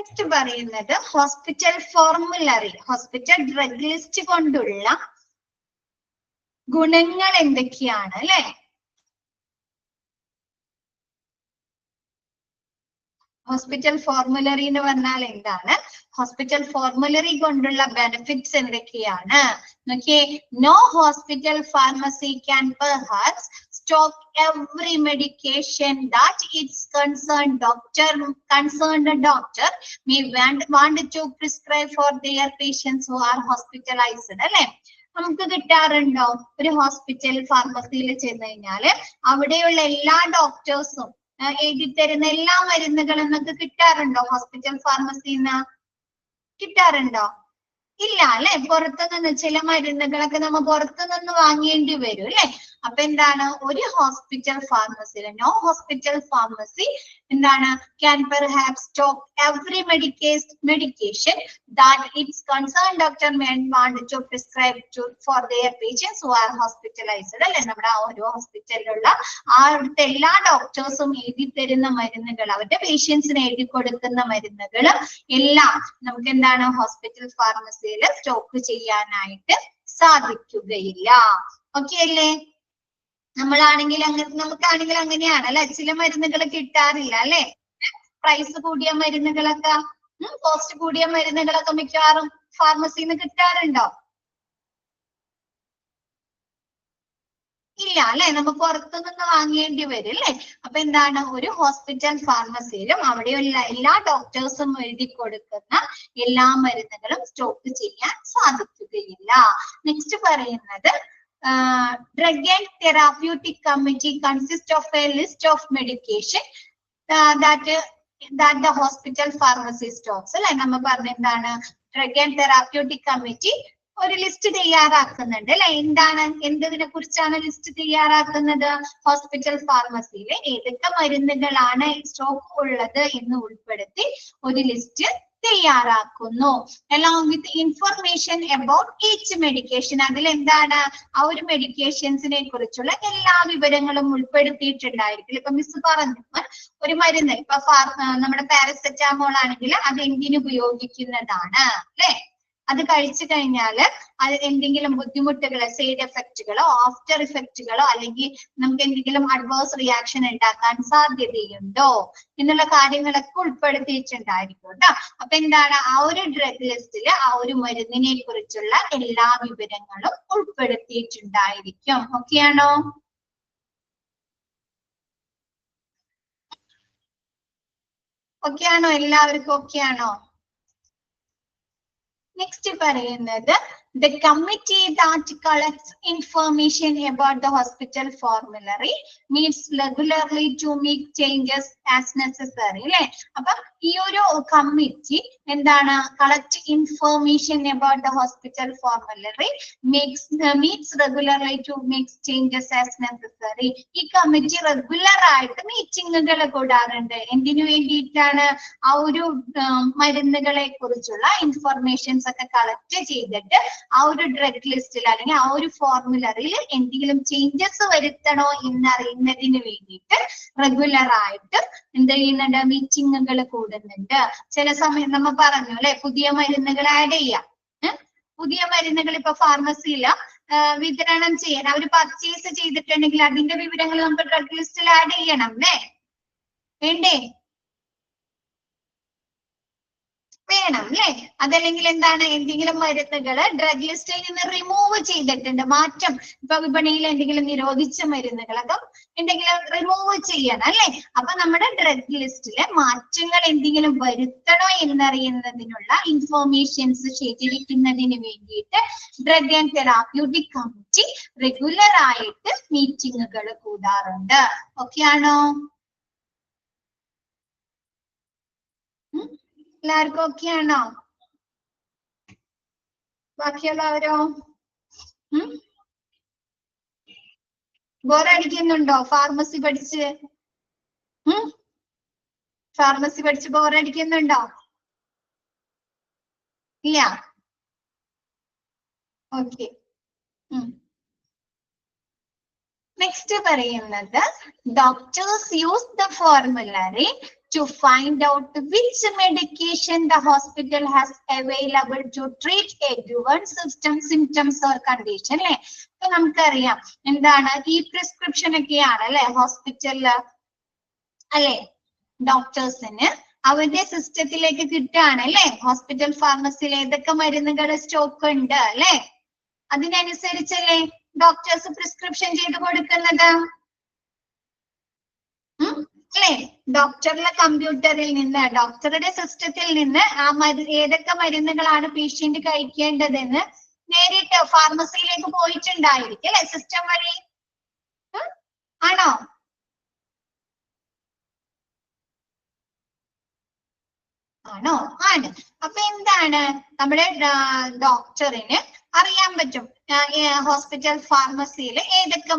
നെക്സ്റ്റ് പറയുന്നത് hospital formulary, hospital drug list കൊണ്ടുള്ള ഗുണങ്ങൾ എന്തൊക്കെയാണ് അല്ലെ? ഹോസ്പിറ്റൽ ഫോർമുലറി എന്ന് പറഞ്ഞാൽ എന്താണ്? ഹോസ്പിറ്റൽ ഫോർമുലറി കൊണ്ടുള്ള ബെനിഫിറ്റ്സ് എന്തൊക്കെയാണ് നോക്കിയേ. No hospital pharmacy can perhaps stock every medication that its concerned doctor may want to prescribe for their patients who are hospitalized അല്ലെ? നമുക്ക് കിട്ടാറുണ്ടോ? ഒരു ഹോസ്പിറ്റൽ ഫാർമസിയിൽ ചെന്ന് കഴിഞ്ഞാല് അവിടെയുള്ള എല്ലാ ഡോക്ടേഴ്സും എഴുതി തരുന്ന എല്ലാ മരുന്നുകളും നമുക്ക് കിട്ടാറുണ്ടോ? ഹോസ്പിറ്റൽ ഫാർമസിന്ന് കിട്ടാറുണ്ടോ? ഇല്ല അല്ലെ? പുറത്തുനിന്ന് ചില മരുന്നുകളൊക്കെ നമ്മൾ പുറത്തുനിന്ന് വാങ്ങേണ്ടി വരും അല്ലെ? അപ്പൊ എന്താണ്? ഒരു ഹോസ്പിറ്റൽ ഫാർമസിയിൽ, നോ ഹോസ്പിറ്റൽ ഫാർമസി എന്താണ്? Can perhaps stock every medication that its concerned doctor may want to prescribe for their patients who are hospitalized അല്ലെ? നമ്മുടെ ആ ഒരു ഹോസ്പിറ്റലിലുള്ള അവിടുത്തെ എല്ലാ ഡോക്ടേഴ്സും എഴുതി തരുന്ന മരുന്നുകൾ, അവരുടെ പേഷ്യൻസിന് എഴുതി കൊടുക്കുന്ന മരുന്നുകൾ എല്ലാം നമുക്ക് എന്താണ്? ഹോസ്പിറ്റൽ ഫാർമസിയിൽ സ്റ്റോക്ക് ചെയ്യാനായിട്ട് സാധിക്കുകയില്ല. ഓക്കെ അല്ലേ? നമുക്കാണെങ്കിൽ അങ്ങനെയാണ് അല്ലെ? ചില മരുന്നുകൾ കിട്ടാറില്ല അല്ലെ? പ്രൈസ് കൂടിയ മരുന്നുകളൊക്കെ, കോസ്റ്റ് കൂടിയ മരുന്നുകളൊക്കെ മിക്കവാറും ഫാർമസിന്ന് കിട്ടാറുണ്ടോ? ഇല്ല അല്ലെ? നമ്മൾ പുറത്തുനിന്ന് വാങ്ങേണ്ടി വരും അല്ലെ? അപ്പൊ എന്താണ്? ഒരു ഹോസ്പിറ്റൽ ഫാർമസിയിലും അവിടെയുള്ള എല്ലാ ഡോക്ടേഴ്സും എഴുതി കൊടുക്കുന്ന എല്ലാ മരുന്നുകളും സ്റ്റോക്ക് ചെയ്യാൻ സാധിക്കുകയില്ല. നെക്സ്റ്റ് പറയുന്നത് drug and therapeutic committee consists of a list of medication that the hospital pharmacy stocks അല്ലെ? നമ്മൾ പറഞ്ഞ എന്താണ്? drug and therapeutic committee ഒരു ലിസ്റ്റ് തയ്യാറാക്കുന്നുണ്ട് അല്ലെ? എന്തിനെ കുറിച്ചാണ് ലിസ്റ്റ് തയ്യാറാക്കുന്നത്? ഹോസ്പിറ്റൽ ഫാർമസിയിൽ ഏതൊക്കെ മരുന്നുകളാണ് സ്റ്റോക്ക് ഉള്ളത് എന്ന് ഉൾപ്പെടുത്തി ഒരു ലിസ്റ്റ് തയ്യാറാക്കുന്നു. along with information about each medication. അതിൽ എന്താണ്? ആ ഒരു മെഡിക്കേഷൻസിനെ കുറിച്ചുള്ള എല്ലാ വിവരങ്ങളും ഉൾപ്പെടുത്തിയിട്ടുണ്ടായിരിക്കും. ഇപ്പൊ മിസ് പറഞ്ഞു ഒരു മരുന്ന്, ഇപ്പൊ നമ്മുടെ പാരസെറ്റാമോൾ ആണെങ്കിൽ അത് എന്തിനു ഉപയോഗിക്കുന്നതാണ് അല്ലെ? അത് കഴിച്ചു കഴിഞ്ഞാൽ അത് എന്തെങ്കിലും ബുദ്ധിമുട്ടുകളോ സൈഡ് എഫക്റ്റുകളോ ആഫ്റ്റർ ഇഫക്റ്റുകളോ അല്ലെങ്കിൽ നമുക്ക് എന്തെങ്കിലും അഡ്വേഴ്സ് റിയാക്ഷൻ ഉണ്ടാക്കാൻ സാധ്യതയുണ്ടോ എന്നുള്ള കാര്യങ്ങളൊക്കെ ഉൾപ്പെടുത്തിയിട്ടുണ്ടായിരിക്കും കേട്ടോ. അപ്പൊ എന്താണ്? ആ ഒരു ഡ്രഗ് ലിസ്റ്റില് ആ ഒരു മരുന്നിനെ കുറിച്ചുള്ള എല്ലാ വിവരങ്ങളും ഉൾപ്പെടുത്തിയിട്ടുണ്ടായിരിക്കും. ഓക്കെയാണോ? ഓക്കെയാണോ? എല്ലാവർക്കും ഓക്കെയാണോ? നെക്സ്റ്റ് പറയുന്നത് the committee that collects information about the hospital formulary meets regularly to make changes as necessary അല്ലെ? അപ്പൊ ഈ ഒരു കമ്മിറ്റി എന്താണ്? Collect information about the hospital formulary meets regularly to make changes as necessary. ഈ committee regular ആയിട്ട് മീറ്റിങ്ങുകൾ കൂടാറുണ്ട്. എന്തിനു വേണ്ടിയിട്ടാണ്? ആ ഒരു മരുന്നുകളെ കുറിച്ചുള്ള ഇൻഫർമേഷൻസ് ഒക്കെ കളക്ട് ചെയ്തിട്ട് ആ ഒരു ഡ്രഗ് ലിസ്റ്റിൽ അല്ലെങ്കിൽ ആ ഒരു ഫോർമുലറിയിൽ എന്തെങ്കിലും ചേഞ്ചസ് വരുത്തണോ എന്നറിയുന്നതിന് വേണ്ടിയിട്ട് റെഗുലർ ആയിട്ട് എന്ത് ചെയ്യുന്നുണ്ട്? മീറ്റിങ്ങുകൾ കൂടുന്നുണ്ട്. ചില സമയം നമ്മൾ പറഞ്ഞു അല്ലെ, പുതിയ മരുന്നുകൾ ആഡ് ചെയ്യാം. പുതിയ മരുന്നുകൾ ഇപ്പൊ ഫാർമസിയിൽ വിതരണം ചെയ്യാൻ അവർ പർച്ചേസ് ചെയ്തിട്ടുണ്ടെങ്കിൽ അതിന്റെ വിവരങ്ങൾ നമുക്ക് ഡ്രഗ് ലിസ്റ്റിൽ ആഡ് ചെയ്യണം അല്ലേ? വേണ്ടേ? വേണം അല്ലെ? അതല്ലെങ്കിൽ എന്താണ്? എന്തെങ്കിലും മരുന്നുകൾ ഡ്രഗ് ലിസ്റ്റിൽ നിന്ന് റിമൂവ് ചെയ്തിട്ടുണ്ട്, മാറ്റം, ഇപ്പൊ വിപണിയിൽ എന്തെങ്കിലും നിരോധിച്ച മരുന്നുകളൊക്കെ എന്തെങ്കിലും റിമൂവ് ചെയ്യണം അല്ലെ? അപ്പൊ നമ്മുടെ ഡ്രഗ് ലിസ്റ്റില് മാറ്റങ്ങൾ എന്തെങ്കിലും വരുത്തണോ എന്നറിയുന്നതിനുള്ള ഇൻഫോർമേഷൻസ് ശേഖരിക്കുന്നതിന് വേണ്ടിയിട്ട് drug and therapeutic committee regular ആയിട്ട് മീറ്റിങ്ങുകൾ കൂടാറുണ്ട്. ഓക്കെ ആണോ? എല്ലാവർക്കും ഓക്കെ ആണോ? ബാക്കിയുള്ളവരോ? ബോറടിക്കുന്നുണ്ടോ ഫാർമസി പഠിച്ച്? ഫാർമസി പഠിച്ച് ബോറടിക്കുന്നുണ്ടോ? ഇല്ല? ഓക്കെ. നെക്സ്റ്റ് പറയുന്നത് doctors use the formulary to find out which medication the hospital has available to treat a given symptoms or condition. അല്ലെ? അപ്പൊ നമുക്കറിയാം എന്താണ് ഈ പ്രിസ്ക്രിപ്ഷൻ ഒക്കെയാണ് അല്ലെ ഹോസ്പിറ്റലില് അല്ലെ ഡോക്ടേഴ്സിന് അവരുടെ സിസ്റ്റത്തിലേക്ക് കിട്ടുകയാണ് അല്ലെ ഹോസ്പിറ്റൽ ഫാർമസിയിൽ ഏതൊക്കെ മരുന്നുകൾ സ്റ്റോക്ക് ഉണ്ട് അല്ലെ അതിനനുസരിച്ചല്ലേ ഡോക്ടേഴ്സ് പ്രിസ്ക്രിപ്ഷൻ ചെയ്ത് കൊടുക്കുന്നത് അല്ലെ ഡോക്ടറുടെ കമ്പ്യൂട്ടറിൽ നിന്ന് ഡോക്ടറുടെ സിസ്റ്റത്തിൽ നിന്ന് ആ ഏതൊക്കെ മരുന്നുകളാണ് പേഷ്യന്റ് കഴിക്കേണ്ടതെന്ന് നേരിട്ട് ഫാർമസിയിലേക്ക് പോയിട്ടുണ്ടായിരിക്കും അല്ലെ സിസ്റ്റം വഴി ആണോ ആണോ ആണ് അപ്പൊ എന്താണ് നമ്മുടെ ഡോക്ടറിന് അറിയാൻ പറ്റും ഹോസ്പിറ്റൽ ഫാർമസിയിൽ ഏതൊക്കെ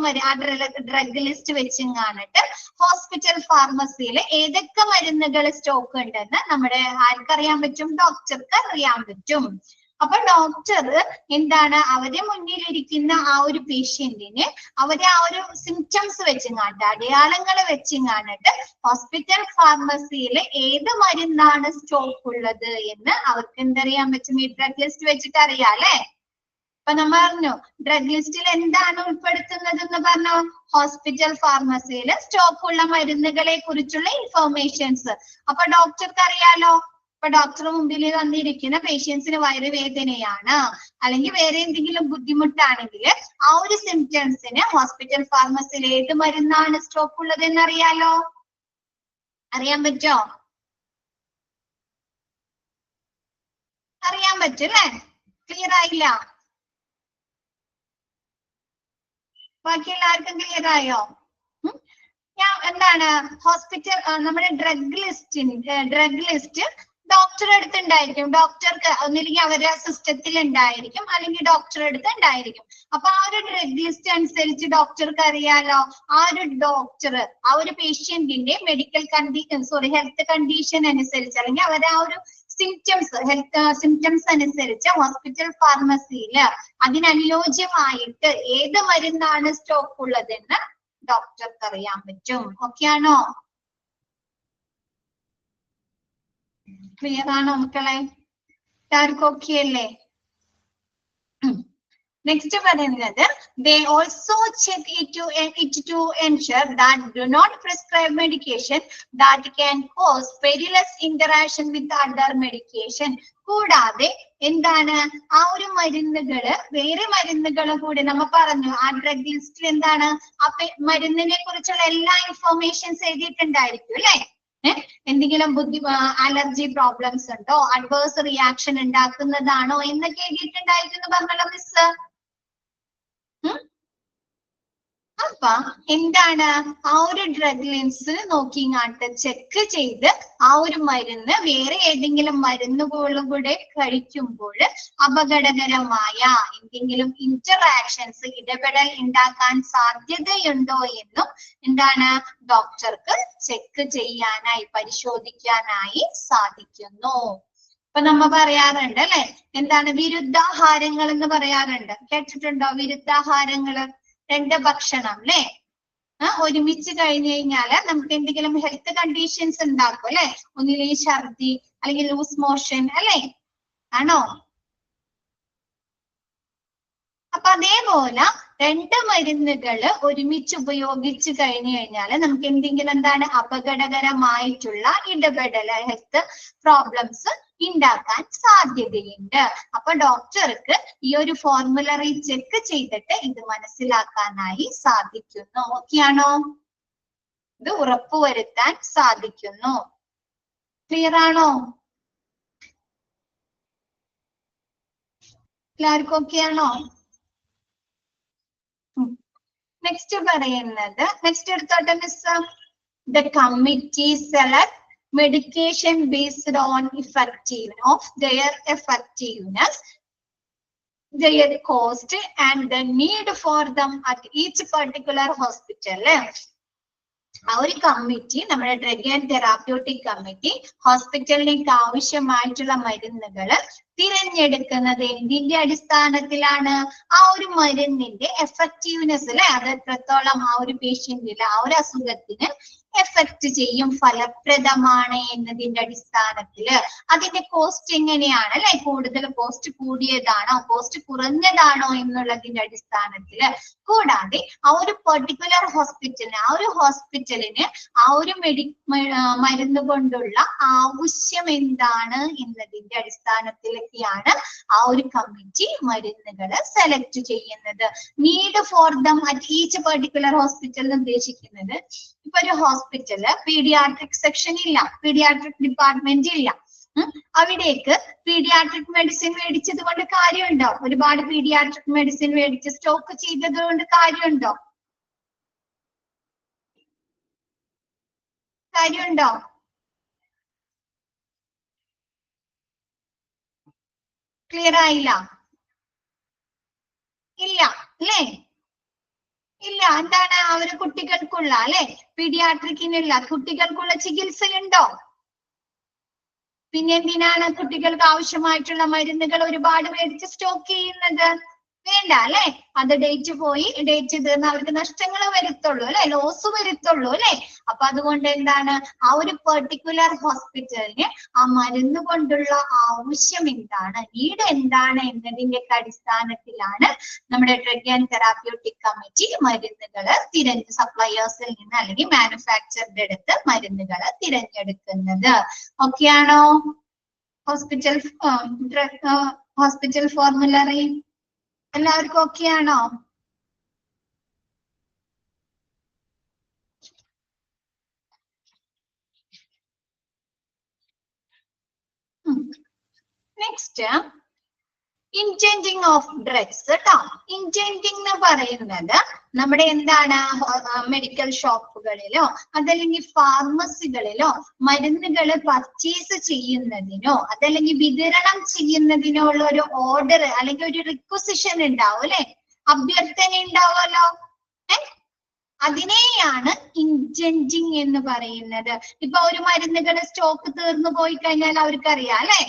ഡ്രഗ് ലിസ്റ്റ് വെച്ചും കാണിട്ട് ഹോസ്പിറ്റൽ ഫാർമസിയിൽ ഏതൊക്കെ മരുന്നുകൾ സ്റ്റോക്ക് ഉണ്ടെന്ന് നമ്മുടെ ആർക്കറിയാൻ പറ്റും ഡോക്ടർക്ക് അറിയാൻ പറ്റും അപ്പൊ ഡോക്ടർ എന്താണ് അവരുടെ മുന്നിലിരിക്കുന്ന ആ ഒരു പേഷ്യന്റിന് അവരെ ആ ഒരു സിംറ്റംസ് വെച്ചും കാണിട്ട് അടയാളങ്ങൾ വെച്ചും കാണിട്ട് ഹോസ്പിറ്റൽ ഫാർമസിയിൽ ഏത് മരുന്നാണ് സ്റ്റോക്ക് ഉള്ളത് എന്ന് അവർക്ക് എന്തറിയാൻ പറ്റും ഈ ഡ്രഗ് ലിസ്റ്റ് വെച്ചിട്ട് അറിയാം അല്ലെ അപ്പൊ നമ്മൾ പറഞ്ഞു ഡ്രഗ് ലിസ്റ്റിൽ എന്താണ് ഉൾപ്പെടുത്തുന്നത് എന്ന് പറഞ്ഞു ഹോസ്പിറ്റൽ ഫാർമസിയിൽ സ്റ്റോക്ക് ഉള്ള മരുന്നുകളെ കുറിച്ചുള്ള ഇൻഫോർമേഷൻസ് അപ്പൊ ഡോക്ടർക്ക് അറിയാലോ ഇപ്പൊ ഡോക്ടർ മുമ്പിൽ വന്നിരിക്കുന്ന പേഷ്യൻസിന് വയറുവേദനയാണ് അല്ലെങ്കിൽ വേറെ എന്തെങ്കിലും ബുദ്ധിമുട്ടാണെങ്കിൽ ആ ഒരു സിംറ്റംസിന് ഹോസ്പിറ്റൽ ഫാർമസിയിൽ ഏത് മരുന്നാണ് സ്റ്റോക്ക് ഉള്ളത് എന്ന് അറിയാലോ അറിയാൻ പറ്റോ അറിയാൻ പറ്റും അല്ലെ ക്ലിയർ ആയില്ല ബാക്കി എല്ലാവർക്കും ക്ലിയർ ആയോ ഞാൻ എന്താണ് ഹോസ്പിറ്റൽ നമ്മുടെ ഡ്രഗ് ലിസ്റ്റ് ഡോക്ടറെ അടുത്ത് ഉണ്ടായിരിക്കും ഡോക്ടർക്ക് ഒന്നില്ലെങ്കിൽ അവരുടെ സിസ്റ്റത്തിൽ ഉണ്ടായിരിക്കും അല്ലെങ്കിൽ ഡോക്ടറെ അടുത്ത് ഉണ്ടായിരിക്കും അപ്പൊ ആ ഒരു ഡ്രഗ് ലിസ്റ്റ് അനുസരിച്ച് ഡോക്ടർക്ക് അറിയാലോ ആ ഒരു ഡോക്ടർ ആ ഒരു പേഷ്യന്റിന്റെ മെഡിക്കൽ ഹെൽത്ത് കണ്ടീഷൻ അനുസരിച്ച് അല്ലെങ്കിൽ അവരുടെ ആ ഒരു സിംറ്റംസ് അനുസരിച്ച് ഹോസ്പിറ്റൽ ഫാർമസിയിൽ അതിനനുയോജ്യമായിട്ട് ഏത് മരുന്നാണ് സ്റ്റോക്ക് ഉള്ളതെന്ന് ഡോക്ടർക്ക് അറിയാൻ പറ്റും ഓക്കെ ആണോ ക്ലിയർ ആണോ മക്കളെ എല്ലാവർക്കും ഓക്കെ അല്ലേ നെക്സ്റ്റ് പറയുന്നത് they also check it to ensure that do not prescribe medication that can cause perilous interaction with other medication കൂടാതെ എന്താണ് ആ ഒരു മരുന്നുകള് വേറെ മരുന്നുകൾ കൂടി നമ്മൾ പറഞ്ഞു ആ ഡ്രഗ് ലിസ്റ്റിൽ എന്താണ് ആ മരുന്നിനെ കുറിച്ചുള്ള എല്ലാ ഇൻഫോർമേഷൻസ് എഴുതിയിട്ടുണ്ടായിരിക്കും അല്ലെ എന്തെങ്കിലും അലർജി പ്രോബ്ലംസ് ഉണ്ടോ അഡ്വേഴ്സ് റിയാക്ഷൻ ഉണ്ടാക്കുന്നതാണോ എന്നൊക്കെ എഴുതിയിട്ടുണ്ടായിരിക്കും പറഞ്ഞല്ലോ മിസ് അപ്പൊ എന്താണ് ആ ഒരു ഡ്രഗ് ലിസ്റ്റ് നോക്കിങ്ങാട്ട് ചെക്ക് ചെയ്ത് ആ ഒരു മരുന്ന് വേറെ ഏതെങ്കിലും മരുന്നുകളും കൂടെ കഴിക്കുമ്പോൾ അപകടകരമായ എന്തെങ്കിലും ഇന്ററാക്ഷൻസ് ഇടപെടൽ ഉണ്ടാക്കാൻ സാധ്യതയുണ്ടോ എന്നും എന്താണ് ഡോക്ടർക്ക് ചെക്ക് ചെയ്യാനായി പരിശോധിക്കാനായി സാധിക്കുന്നു ഇപ്പൊ നമ്മ പറയാറുണ്ട് അല്ലെ എന്താണ് വിരുദ്ധാഹാരങ്ങൾ എന്ന് പറയാറുണ്ട് കേട്ടിട്ടുണ്ടോ വിരുദ്ധാഹാരങ്ങള് രണ്ട് ഭക്ഷണം അല്ലെ ഒരുമിച്ച് കഴിഞ്ഞു കഴിഞ്ഞാല് നമുക്ക് എന്തെങ്കിലും ഹെൽത്ത് കണ്ടീഷൻസ് ഉണ്ടാക്കും അല്ലെ ഒന്നിലെ ഛർദി അല്ലെങ്കിൽ ലൂസ് മോഷൻ അല്ലെ ആണോ അപ്പൊ അതേപോലെ രണ്ട് മരുന്നുകൾ ഒരുമിച്ച് ഉപയോഗിച്ച് കഴിഞ്ഞു കഴിഞ്ഞാൽ നമുക്ക് എന്തെങ്കിലും എന്താണ് അപകടകരമായിട്ടുള്ള ഇടപെടൽ ഹെൽത്ത് പ്രോബ്ലംസ് ഉണ്ടാക്കാൻ സാധ്യതയുണ്ട് അപ്പൊ ഡോക്ടർക്ക് ഈ ഒരു ഫോർമുലറി ചെക്ക് ചെയ്തിട്ട് ഇത് മനസ്സിലാക്കാനായി സാധിക്കുന്നു ഓക്കെയാണോ ഇത് ഉറപ്പുവരുത്താൻ സാധിക്കുന്നു ക്ലിയർ ആണോ എല്ലാവർക്കും ഓക്കെയാണോ നെക്സ്റ്റ് പറയുന്നത് നെക്സ്റ്റ് എടുത്തോട്ടെ miss the committee select medication based on their effectiveness, their cost and the need for them at each particular hospital. ആ ഒരു കമ്മിറ്റി നമ്മുടെ ഡ്രഗ് ആൻഡ് തെറാപ്യൂട്ടിക് കമ്മിറ്റി ഹോസ്പിറ്റലിലേക്ക് ആവശ്യമായിട്ടുള്ള മരുന്നുകൾ തിരഞ്ഞെടുക്കുന്നത് എന്തിന്റെ അടിസ്ഥാനത്തിലാണ് ആ ഒരു മരുന്നിന്റെ എഫക്റ്റീവ്നെസ് അല്ലെ അത് എത്രത്തോളം ആ ഒരു പേഷ്യന്റിൽ ആ ഒരു അസുഖത്തിന് എഫക്ട് ചെയ്യും, ഫലപ്രദമാണ് എന്നതിന്റെ അടിസ്ഥാനത്തില്. അതിന്റെ കോസ്റ്റ് എങ്ങനെയാണ് അല്ലെ, കൂടുതൽ കോസ്റ്റ് കൂടിയതാണോ കോസ്റ്റ് കുറഞ്ഞതാണോ എന്നുള്ളതിന്റെ അടിസ്ഥാനത്തില്. കൂടാതെ ആ ഒരു പെർട്ടിക്കുലർ ഹോസ്പിറ്റലിന് ആ ഒരു മരുന്ന് കൊണ്ടുള്ള ആവശ്യം എന്താണ് എന്നതിന്റെ അടിസ്ഥാനത്തിലൊക്കെയാണ് ആ ഒരു കമ്മിറ്റി മരുന്നുകൾ സെലക്ട് ചെയ്യുന്നത്. Need for them at each particular hospital ഉദ്ദേശിക്കുന്നത്, ഇപ്പൊ ഒരു ഹോസ്പിറ്റല് പീഡിയാട്രിക് സെക്ഷൻ ഇല്ല, പീഡിയാട്രിക് ഡിപ്പാർട്ട്മെന്റ് ഇല്ല, അവിടേക്ക് പീഡിയാട്രിക് മെഡിസിൻ മേടിച്ചത് കൊണ്ട് കാര്യമുണ്ടോ? ഒരുപാട് പീഡിയാട്രിക് മെഡിസിൻ മേടിച്ച് സ്റ്റോക്ക് ചെയ്തത് കൊണ്ട് കാര്യമുണ്ടോ? ക്ലിയർ ആയില്ല? ഇല്ല അല്ലേ? ഇല്ല. എന്താണ് അവര് കുട്ടികൾക്കുള്ള അല്ലെ, പീഡിയാട്രിക്കിനുള്ള കുട്ടികൾക്കുള്ള ചികിത്സയുണ്ടോ? പിന്നെ എന്തിനാണ് കുട്ടികൾക്ക് ആവശ്യമായിട്ടുള്ള മരുന്നുകൾ ഒരുപാട് മേടിച്ച് സ്റ്റോക്ക് ചെയ്യുന്നത്? വേണ്ട അല്ലെ? അത് ഡേറ്റ് പോയി, ഡേറ്റ് തീർന്ന് അവർക്ക് നഷ്ടങ്ങൾ വരുത്തുള്ളൂ അല്ലെ, ലോസ് വരുത്തുള്ളൂ അല്ലെ. അപ്പൊ അതുകൊണ്ട് എന്താണ്, ആ ഒരു പെർട്ടിക്കുലർ ഹോസ്പിറ്റലിന് ആ മരുന്ന് കൊണ്ടുള്ള ആവശ്യം എന്താണ്, നീഡ് എന്താണ് എന്നതിന്റെ അടിസ്ഥാനത്തിലാണ് നമ്മുടെ ഡ്രഗ് ആൻഡ് തെറാപ്യൂട്ടിക് കമ്മിറ്റി മരുന്നുകൾ സപ്ലയേഴ്സിൽ നിന്ന് അല്ലെങ്കിൽ മാനുഫാക്ചറുടെ അടുത്ത് മരുന്നുകൾ തിരഞ്ഞെടുക്കുന്നത്. ഓക്കെ ആണോ? ഹോസ്പിറ്റൽ ഫോർമുലറി എല്ലാവർക്കും ഓക്കെ ആണോ? നെക്സ്റ്റ് ഇൻറ്റൻഡിങ് ഓഫ് ഡ്രഗ്സ് കേട്ടോ. ഇൻറ്റൻഡിങ് എന്ന് പറയുന്നത് നമ്മുടെ എന്താണ്, മെഡിക്കൽ ഷോപ്പുകളിലോ അതല്ലെങ്കിൽ ഫാർമസികളിലോ മരുന്നുകൾ പർച്ചേസ് ചെയ്യുന്നതിനോ അതല്ലെങ്കിൽ വിതരണം ചെയ്യുന്നതിനോ ഉള്ള ഒരു ഓർഡർ അല്ലെങ്കിൽ ഒരു റിക്വസിഷൻ ഉണ്ടാവും അല്ലെ, അഭ്യർത്ഥന ഉണ്ടാവുമല്ലോ. അതിനെയാണ് ഇൻറ്റൻഡിങ് എന്ന് പറയുന്നത്. ഇപ്പൊ ഒരു മരുന്നുകൾ സ്റ്റോക്ക് തീർന്നു പോയി കഴിഞ്ഞാൽ അവർക്കറിയാം അല്ലെ,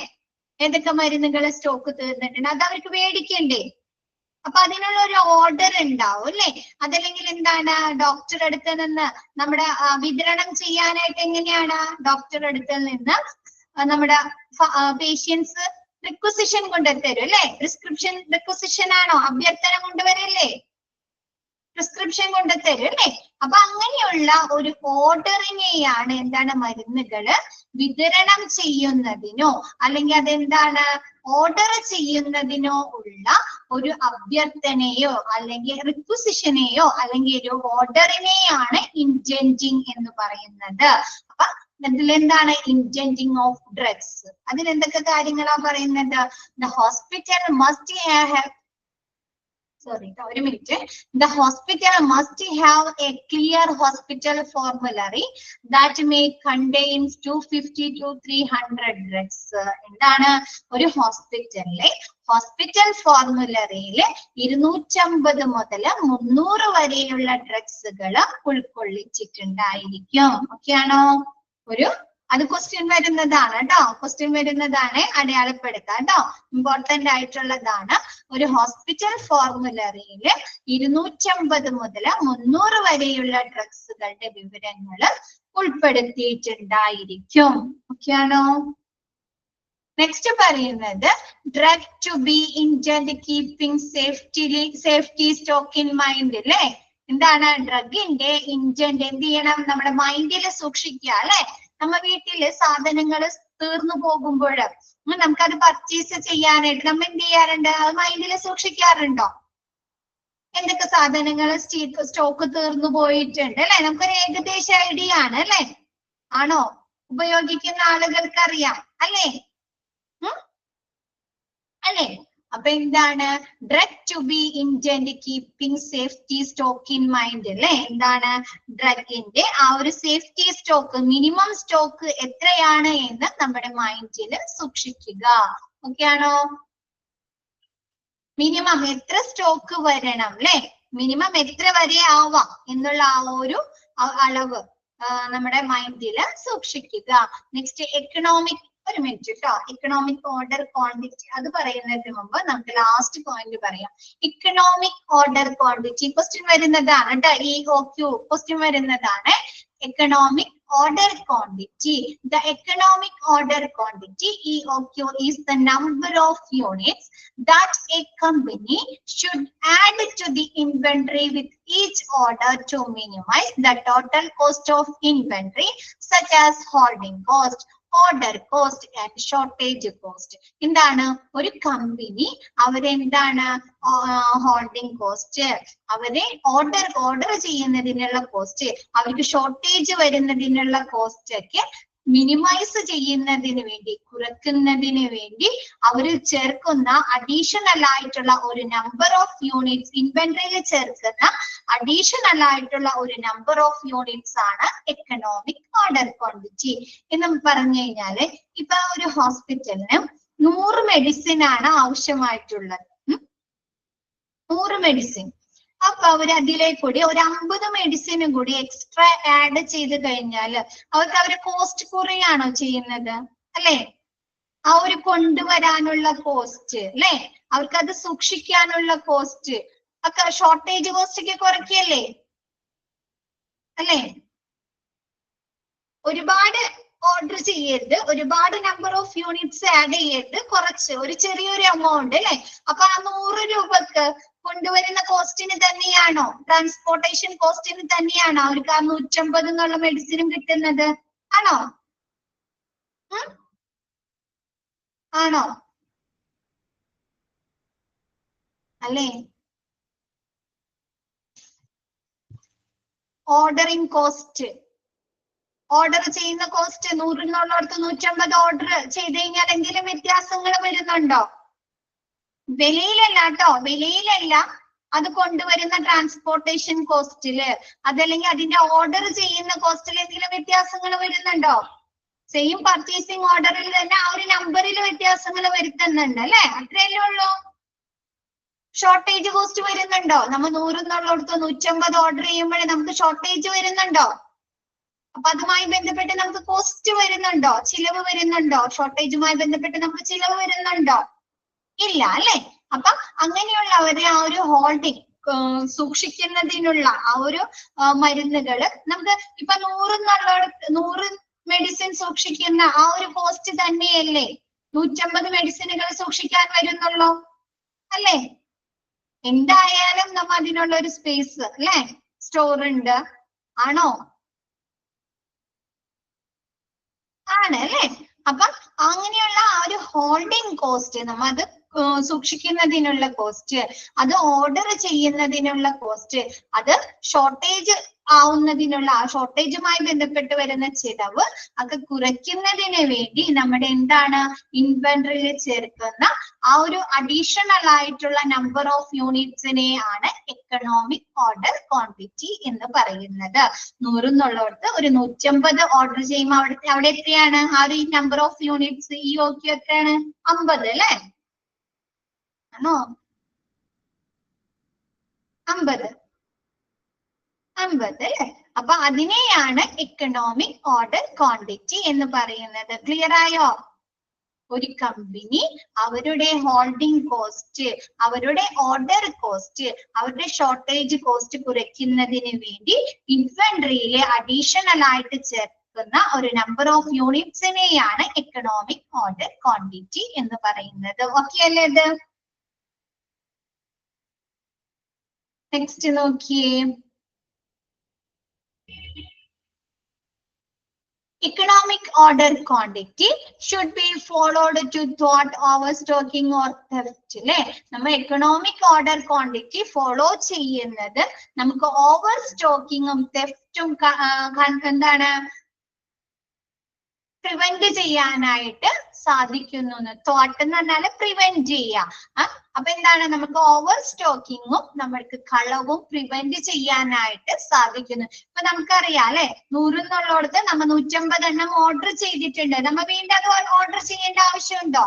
ഏതൊക്കെ മരുന്നുകൾ സ്റ്റോക്ക് തീർന്നിട്ടുണ്ട്, അത് അവർക്ക് മേടിക്കണ്ടേ. അപ്പൊ അതിനുള്ള ഒരു ഓർഡർ ഉണ്ടാവും അല്ലെ. അതല്ലെങ്കിൽ എന്താണ്, ഡോക്ടർ അടുത്ത് നിന്ന് നമ്മുടെ വിതരണം ചെയ്യാനായിട്ട് എങ്ങനെയാണ്, ഡോക്ടർ അടുത്ത് നിന്ന് നമ്മുടെ പേഷ്യൻസ് റിക്വസിഷൻ കൊണ്ടുതരും അല്ലെ. പ്രിസ്ക്രിപ്ഷൻ റിക്വസിഷൻ ആണോ, അഭ്യർത്ഥന കൊണ്ടുവരല്ലേ, പ്രിസ്ക്രിപ്ഷൻ കൊണ്ടുതരും അല്ലെ. അപ്പൊ അങ്ങനെയുള്ള ഒരു ഓർഡറിനെയാണ് എന്താണ്, മരുന്നുകള് വിതരണം ചെയ്യുന്നതിനോ അല്ലെങ്കിൽ അതെന്താണ് ഓർഡർ ചെയ്യുന്നതിനോ ഉള്ള ഒരു അഭ്യർത്ഥനയോ അല്ലെങ്കിൽ റിക്വസിഷനെയോ അല്ലെങ്കിൽ ഒരു ഓർഡറിനെയാണ് ഇൻറ്റൻഡിങ് എന്ന് പറയുന്നത്. അപ്പൊ അതിലെന്താണ് ഇൻറ്റൻഡിങ് ഓഫ് ഡ്രഗ്സ്, അതിലെന്തൊക്കെ കാര്യങ്ങളാ പറയുന്നത്? The hospital must have The hospital must have a clear hospital formulary that may contain 250 to 300 drugs. എന്താണ്, ഒരു ഹോസ്പിറ്റലിലെ ഹോസ്പിറ്റൽ ഫോർമുലറിയിൽ 250 മുതൽ 300 വരെയുള്ള ഡ്രഗ്സുകൾ ഉൾക്കൊള്ളിച്ചിട്ടുണ്ടായിരിക്കും. ഓക്കെ ആണോ? അത് ക്വസ്റ്റ്യൻ വരുന്നതാണ് കേട്ടോ, ക്വസ്റ്റ്യൻ വരുന്നതാണ്, അടയാളപ്പെടുത്താം കേട്ടോ, ഇമ്പോർട്ടന്റ് ആയിട്ടുള്ളതാണ്. ഒരു ഹോസ്പിറ്റൽ ഫോർമുലറിയിൽ 250 മുതൽ 300 വരെയുള്ള ഡ്രഗ്സുകളുടെ വിവരങ്ങൾ ഉൾപ്പെടുത്തിയിട്ടുണ്ടായിരിക്കും. ഓക്കെ ആണോ? നെക്സ്റ്റ് പറയുന്നത് drug to be intend keeping safety stock in mind അല്ലെ. എന്താണ് ഡ്രഗിന്റെ ഇൻറ്റൻഡ് എന്ത് ചെയ്യണം, നമ്മുടെ മൈൻഡിൽ സൂക്ഷിക്കുക അല്ലെ. നമ്മ വീട്ടില് സാധനങ്ങൾ തീർന്നു പോകുമ്പോൾ നമുക്കത് പർച്ചേസ് ചെയ്യാനായിട്ട് നമ്മൾ എന്ത് ചെയ്യാറുണ്ട്, അത് മൈൻഡിൽ സൂക്ഷിക്കാറുണ്ടോ? എന്തൊക്കെ സാധനങ്ങൾ സ്റ്റോക്ക് തീർന്നു പോയിട്ടുണ്ട് അല്ലെ, നമുക്കൊരു ഏകദേശ ഐഡിയ ആണ് അല്ലെ. ആണോ? ഉപയോഗിക്കുന്ന ആളുകൾക്ക് അറിയാം അല്ലേ, അല്ലെ. അപ്പൊ എന്താണ് drug to be intend keeping safety stock in mind അല്ലെ. എന്താണ് ഡ്രഗിന്റെ ആ ഒരു സേഫ്റ്റി സ്റ്റോക്ക്, മിനിമം സ്റ്റോക്ക് എത്രയാണ് എന്ന് നമ്മുടെ മൈൻഡിൽ സൂക്ഷിക്കുക. ഓക്കെ ആണോ? മിനിമം എത്ര സ്റ്റോക്ക് വരണം അല്ലെ, മിനിമം എത്ര വരെ ആവാം എന്നുള്ള ആ ഒരു അളവ് നമ്മുടെ മൈൻഡിൽ സൂക്ഷിക്കുക. നെക്സ്റ്റ് എക്കണോമിക്, ഒരു മിനിറ്റ് കേട്ടോ, ഇക്കണോമിക് ഓർഡർ ക്വാണ്ടിറ്റി അത് പറയുന്നതിന് മുമ്പ് നമുക്ക് ലാസ്റ്റ് പോയിന്റ് പറയാം. ഇക്കണോമിക് ഓർഡർ ക്വാണ്ടിറ്റി ക്വസ്റ്റ്യൻ വരുന്നതാണ് കേട്ടോ, EOQ ക്വസ്റ്റ്യൻ വരുന്നതാണ്. economic order quantity. The economic order quantity EOQ is the number of units that a company should add to the inventory with each order to minimize the total cost of inventory, such as holding cost, order cost and shortage cost. എന്താണ് ഒരു company അവരെന്താണ് holding cost, അവരെ order ചെയ്യുന്നതിനുള്ള cost, അവർക്ക് shortage വരുന്നതിനുള്ള cost ഒക്കെ minimise ചെയ്യുന്നതിന് വേണ്ടി, കുറയ്ക്കുന്നതിന് വേണ്ടി അവർ ചേർക്കുന്ന അഡീഷണൽ ആയിട്ടുള്ള ഒരു നമ്പർ ഓഫ് യൂണിറ്റ്സ്, ഇൻവെന്ററിയിൽ ചേർക്കുന്ന അഡീഷണൽ ആയിട്ടുള്ള ഒരു നമ്പർ ഓഫ് യൂണിറ്റ്സ് ആണ് എക്കണോമിക് ഓർഡർ ക്വാണ്ടിറ്റി എന്ന് പറഞ്ഞു കഴിഞ്ഞാല്, ഇപ്പൊ ഒരു ഹോസ്പിറ്റലിന് 100 മെഡിസിൻ ആണ് ആവശ്യമായിട്ടുള്ളത്. 100 മെഡിസിൻ. അപ്പൊ അവർ അതിലേക്കൂടി ഒരു 50 മെഡിസിനും കൂടി എക്സ്ട്രാ ആഡ് ചെയ്ത് കഴിഞ്ഞാല് അവർക്ക് അവരുടെ കോസ്റ്റ് കുറയാണോ ചെയ്യുന്നത്? അല്ലെ? ആ ഒരു കൊണ്ടുവരാനുള്ള കോസ്റ്റ്, അല്ലെ, അവർക്ക് അത് സൂക്ഷിക്കാനുള്ള കോസ്റ്റ് ഒക്കെ, ഷോർട്ടേജ് കോസ്റ്റ് ഒക്കെ കുറയ്ക്കല്ലേ? അല്ലെ? ഒരുപാട് ഓർഡർ ചെയ്യരുത്, ഒരുപാട് നമ്പർ ഓഫ് യൂണിറ്റ്സ് ആഡ് ചെയ്യരുത്, കുറച്ച് ഒരു ചെറിയൊരു എമൗണ്ട്, അല്ലെ? അപ്പൊ ആ 100 രൂപക്ക് കൊണ്ടുവരുന്ന കോസ്റ്റിന് തന്നെയാണോ, ട്രാൻസ്പോർട്ടേഷൻ കോസ്റ്റിന് തന്നെയാണോ അവർക്ക് ആ 150 എന്നുള്ള മെഡിസിനും കിട്ടുന്നത്? ആണോ? ആണോ? അല്ലേ? ഓർഡറിങ് കോസ്റ്റ്, ഓർഡർ ചെയ്യുന്ന കോസ്റ്റ് 100 എന്നുള്ളടത്ത് 150 ഓർഡർ ചെയ്ത് കഴിഞ്ഞാൽ എന്തെങ്കിലും വ്യത്യാസങ്ങൾ വരുന്നുണ്ടോ? വിലയിലല്ല കേട്ടോ, വിലയിലല്ല, അത് കൊണ്ടുവരുന്ന ട്രാൻസ്പോർട്ടേഷൻ കോസ്റ്റില്, അതല്ലെങ്കിൽ അതിന്റെ ഓർഡർ ചെയ്യുന്ന കോസ്റ്റിൽ എന്തെങ്കിലും വ്യത്യാസങ്ങൾ വരുന്നുണ്ടോ? സെയിം പർച്ചേസിങ് ഓർഡറിൽ തന്നെ ആ ഒരു നമ്പറിൽ വ്യത്യാസങ്ങൾ വരുത്തുന്നുണ്ട്, അല്ലെ? അത്രയല്ലേ ഉള്ളൂ. ഷോർട്ടേജ് കോസ്റ്റ് വരുന്നുണ്ടോ? നമ്മൾ 100 എന്നുള്ളടത്ത് 150 ഓർഡർ ചെയ്യുമ്പോഴേ നമുക്ക് ഷോർട്ടേജ് വരുന്നുണ്ടോ? അപ്പൊ അതുമായി ബന്ധപ്പെട്ട് നമുക്ക് കോസ്റ്റ് വരുന്നുണ്ടോ, ചിലവ് വരുന്നുണ്ടോ? ഷോർട്ടേജുമായി ബന്ധപ്പെട്ട് നമുക്ക് ചിലവ് വരുന്നുണ്ടോ? ഇല്ല, അല്ലെ? അപ്പൊ അങ്ങനെയുള്ളവരെ ആ ഒരു ഹോൾഡിംഗ് സൂക്ഷിക്കുന്നതിനുള്ള ആ ഒരു മരുന്നുകള് നമുക്ക് ഇപ്പൊ 100 മെഡിസിൻ സൂക്ഷിക്കുന്ന ആ ഒരു കോസ്റ്റ് തന്നെയല്ലേ 150 മെഡിസിനുകൾ സൂക്ഷിക്കാൻ വരുന്നുള്ളൂ, അല്ലേ? എന്തായാലും നമ്മ അതിനുള്ള ഒരു സ്പേസ്, അല്ലെ, സ്റ്റോർ ഉണ്ട്. ആണോ? ആണ്, അല്ലെ? അപ്പൊ അങ്ങനെയുള്ള ആ ഒരു ഹോൾഡിംഗ് കോസ്റ്റ്, നമ്മ അത് സൂക്ഷിക്കുന്നതിനുള്ള കോസ്റ്റ്, അത് ഓർഡർ ചെയ്യുന്നതിനുള്ള കോസ്റ്റ്, അത് ഷോർട്ടേജ് ആവുന്നതിനുള്ള, ആ ഷോർട്ടേജുമായി ബന്ധപ്പെട്ട് വരുന്ന ചിലവ് അത് കുറയ്ക്കുന്നതിന് വേണ്ടി നമ്മുടെ എന്താണ് ഇൻവെന്ററിയിൽ ചേർക്കുന്ന ആ ഒരു അഡീഷണൽ ആയിട്ടുള്ള നമ്പർ ഓഫ് യൂണിറ്റ്സിനെ ആണ് എക്കണോമിക് ഓർഡർ ക്വാണ്ടിറ്റി എന്ന് പറയുന്നത്. 100 എന്നുള്ളടത്ത് ഒരു 150 ഓർഡർ ചെയ്യുമ്പോൾ അവിടെ എത്രയാണ് ആ ഒരു നമ്പർ ഓഫ് യൂണിറ്റ്സ്? ഈ ഓക്കെ എത്രയാണ്? 50, അല്ലെ? ആണോ? 50 അല്ലേ? അപ്പൊ അതിനെയാണ് എക്കണോമിക് ഓർഡർ ക്വാണ്ടിറ്റി എന്ന് പറയുന്നത്. ക്ലിയർ ആയോ? ഒരു കമ്പനി അവരുടെ ഹോൾഡിംഗ് കോസ്റ്റ്, അവരുടെ ഓർഡർ കോസ്റ്റ്, അവരുടെ ഷോർട്ടേജ് കോസ്റ്റ് കുറയ്ക്കുന്നതിന് വേണ്ടി ഇൻവെന്ററിയിലെ അഡീഷണൽ ആയിട്ട് ചേർക്കുന്ന ഒരു നമ്പർ ഓഫ് യൂണിറ്റ്സിനെയാണ് എക്കണോമിക് ഓർഡർ ക്വാണ്ടിറ്റി എന്ന് പറയുന്നത്. ഓക്കെ അല്ലേ? ഇത് നെക്സ്റ്റ് നോക്കിയേ. Economic order quantity should be followed to thwart overstocking or theft. അല്ലെ? നമ്മൾ എക്കണോമിക് ഓർഡർ ക്വാണ്ടിറ്റി ഫോളോ ചെയ്യുന്നത് നമുക്ക് ഓവർ സ്റ്റോക്കിങ്ങും തെഫ്റ്റും എന്താണ് പ്രിവെന്റ് ചെയ്യാനായിട്ട് സാധിക്കുന്നു. തോട്ട് എന്ന് പറഞ്ഞാല് പ്രിവെന്റ് ചെയ്യുക. അപ്പൊ എന്താണ്, നമുക്ക് ഓവർ സ്റ്റോക്കിങ്ങും നമ്മൾക്ക് കളവും പ്രിവെന്റ് ചെയ്യാനായിട്ട് സാധിക്കുന്നു. ഇപ്പൊ നമുക്കറിയാം, അല്ലെ, 100 എന്നുള്ളടത്ത് നമ്മ 150 എണ്ണം ഓർഡർ ചെയ്തിട്ടുണ്ട്. നമ്മ വീണ്ടും അത് ഓർഡർ ചെയ്യേണ്ട ആവശ്യമുണ്ടോ?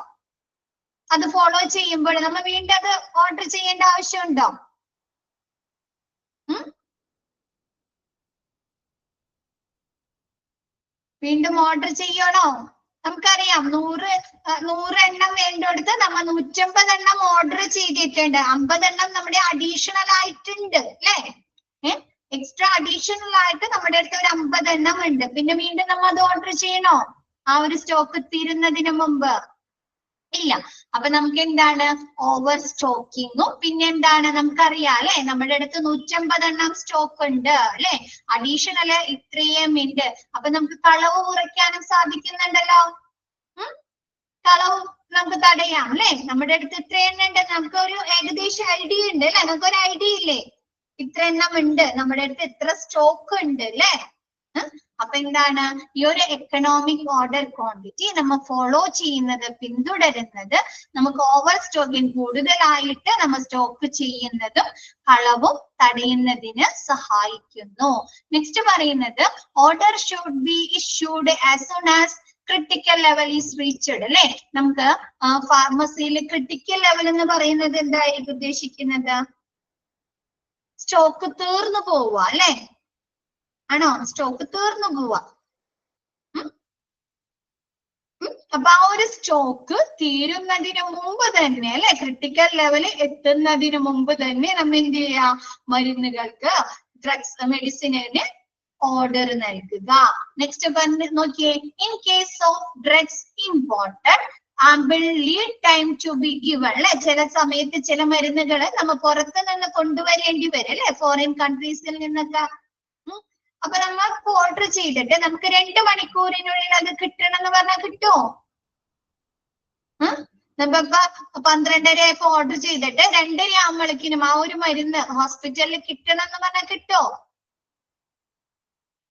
അത് ഫോളോ ചെയ്യുമ്പോൾ നമ്മ വീണ്ടും അത് ഓർഡർ ചെയ്യേണ്ട ആവശ്യമുണ്ടോ? വീണ്ടും ഓർഡർ ചെയ്യണോ? നമുക്കറിയാം 100 എണ്ണം വേണ്ടടുത്ത് നമ്മ 150 എണ്ണം ഓർഡർ ചെയ്തിട്ടുണ്ട്. 50 എണ്ണം നമ്മുടെ അഡീഷണൽ ആയിട്ടുണ്ട്, അല്ലെ? എക്സ്ട്രാ അഡീഷണൽ ആയിട്ട് നമ്മുടെ അടുത്ത് ഒരു 50 എണ്ണം ഉണ്ട്. പിന്നെ വീണ്ടും നമ്മൾ അത് ഓർഡർ ചെയ്യണോ ആ ഒരു സ്റ്റോക്ക് തീരുന്നതിന് മുമ്പ്? ഇല്ല. അപ്പൊ നമുക്ക് എന്താണ് ഓവർ സ്റ്റോക്കിങ്ങും പിന്നെ എന്താണ് നമുക്കറിയാം അല്ലെ, നമ്മുടെ അടുത്ത് 150 എണ്ണം സ്റ്റോക്ക് ഉണ്ട് അല്ലെ, അഡീഷണൽ ഇത്രയും ഉണ്ട്. അപ്പൊ നമുക്ക് കളവ് കുറയ്ക്കാനും സാധിക്കുന്നുണ്ടല്ലോ. കളവ് നമുക്ക് തടയാം അല്ലെ. നമ്മുടെ അടുത്ത് ഇത്ര എണ്ണം ഉണ്ട്, നമുക്ക് ഒരു ഏകദേശം ഐഡിയ ഉണ്ട് അല്ലെ, നമുക്കൊരു ഐഡിയ ഇല്ലേ ഇത്ര എണ്ണം ഉണ്ട്, നമ്മുടെ അടുത്ത് എത്ര സ്റ്റോക്ക് ഉണ്ട് അല്ലെ. അപ്പൊ എന്താണ് ഈ ഒരു എക്കണോമിക് ഓർഡർ ക്വാണ്ടിറ്റി നമ്മൾ ഫോളോ ചെയ്യുന്നത്, പിന്തുടരുന്നത് നമുക്ക് ഓവർ സ്റ്റോക്കിംഗ് കൂടുതലായിട്ട് നമ്മൾ സ്റ്റോക്ക് ചെയ്യുന്നതും കളവും തടയുന്നതിന് സഹായിക്കുന്നു. നെക്സ്റ്റ് പറയുന്നത് order should be issued as soon as critical level is reached അല്ലെ. നമുക്ക് ഫാർമസിയിൽ ക്രിട്ടിക്കൽ ലെവൽ എന്ന് പറയുന്നത് എന്തായിരിക്കും ഉദ്ദേശിക്കുന്നത്? സ്റ്റോക്ക് തീർന്നു പോവുക അല്ലെ, ആണോ? സ്റ്റോക്ക് തീർന്നു പോവാ. അപ്പൊ ആ ഒരു സ്റ്റോക്ക് തീരുന്നതിന് മുമ്പ് തന്നെ അല്ലെ, ക്രിട്ടിക്കൽ ലെവൽ എത്തുന്നതിന് മുമ്പ് തന്നെ നമ്മൾ എന്ത് ചെയ്യാ, മരുന്നുകൾക്ക് ഡ്രഗ്സ് മെഡിസിന് ഓർഡർ നൽകുക. നെക്സ്റ്റ് പറഞ്ഞ് നോക്കിയേ, in case of drugs imported ample lead time to be given അല്ലെ. ചില സമയത്ത് ചില മരുന്നുകൾ നമ്മൾ പുറത്ത് നിന്ന് കൊണ്ടുവരേണ്ടി വരും അല്ലെ, ഫോറിൻ കൺട്രീസിൽ നിന്നൊക്കെ. അപ്പൊ നമ്മൾ ഓർഡർ ചെയ്തിട്ട് നമുക്ക് 2 മണിക്കൂറിനുള്ളിൽ അത് കിട്ടണം എന്ന് പറഞ്ഞാൽ കിട്ടുമോ? നമ്മളിപ്പോ 12:30 ഓർഡർ ചെയ്തിട്ട് 2:30 ആകുമ്പോഴേക്കിനും ആ ഒരു മരുന്ന് ഹോസ്പിറ്റലിൽ കിട്ടണം എന്ന് പറഞ്ഞാൽ കിട്ടുമോ?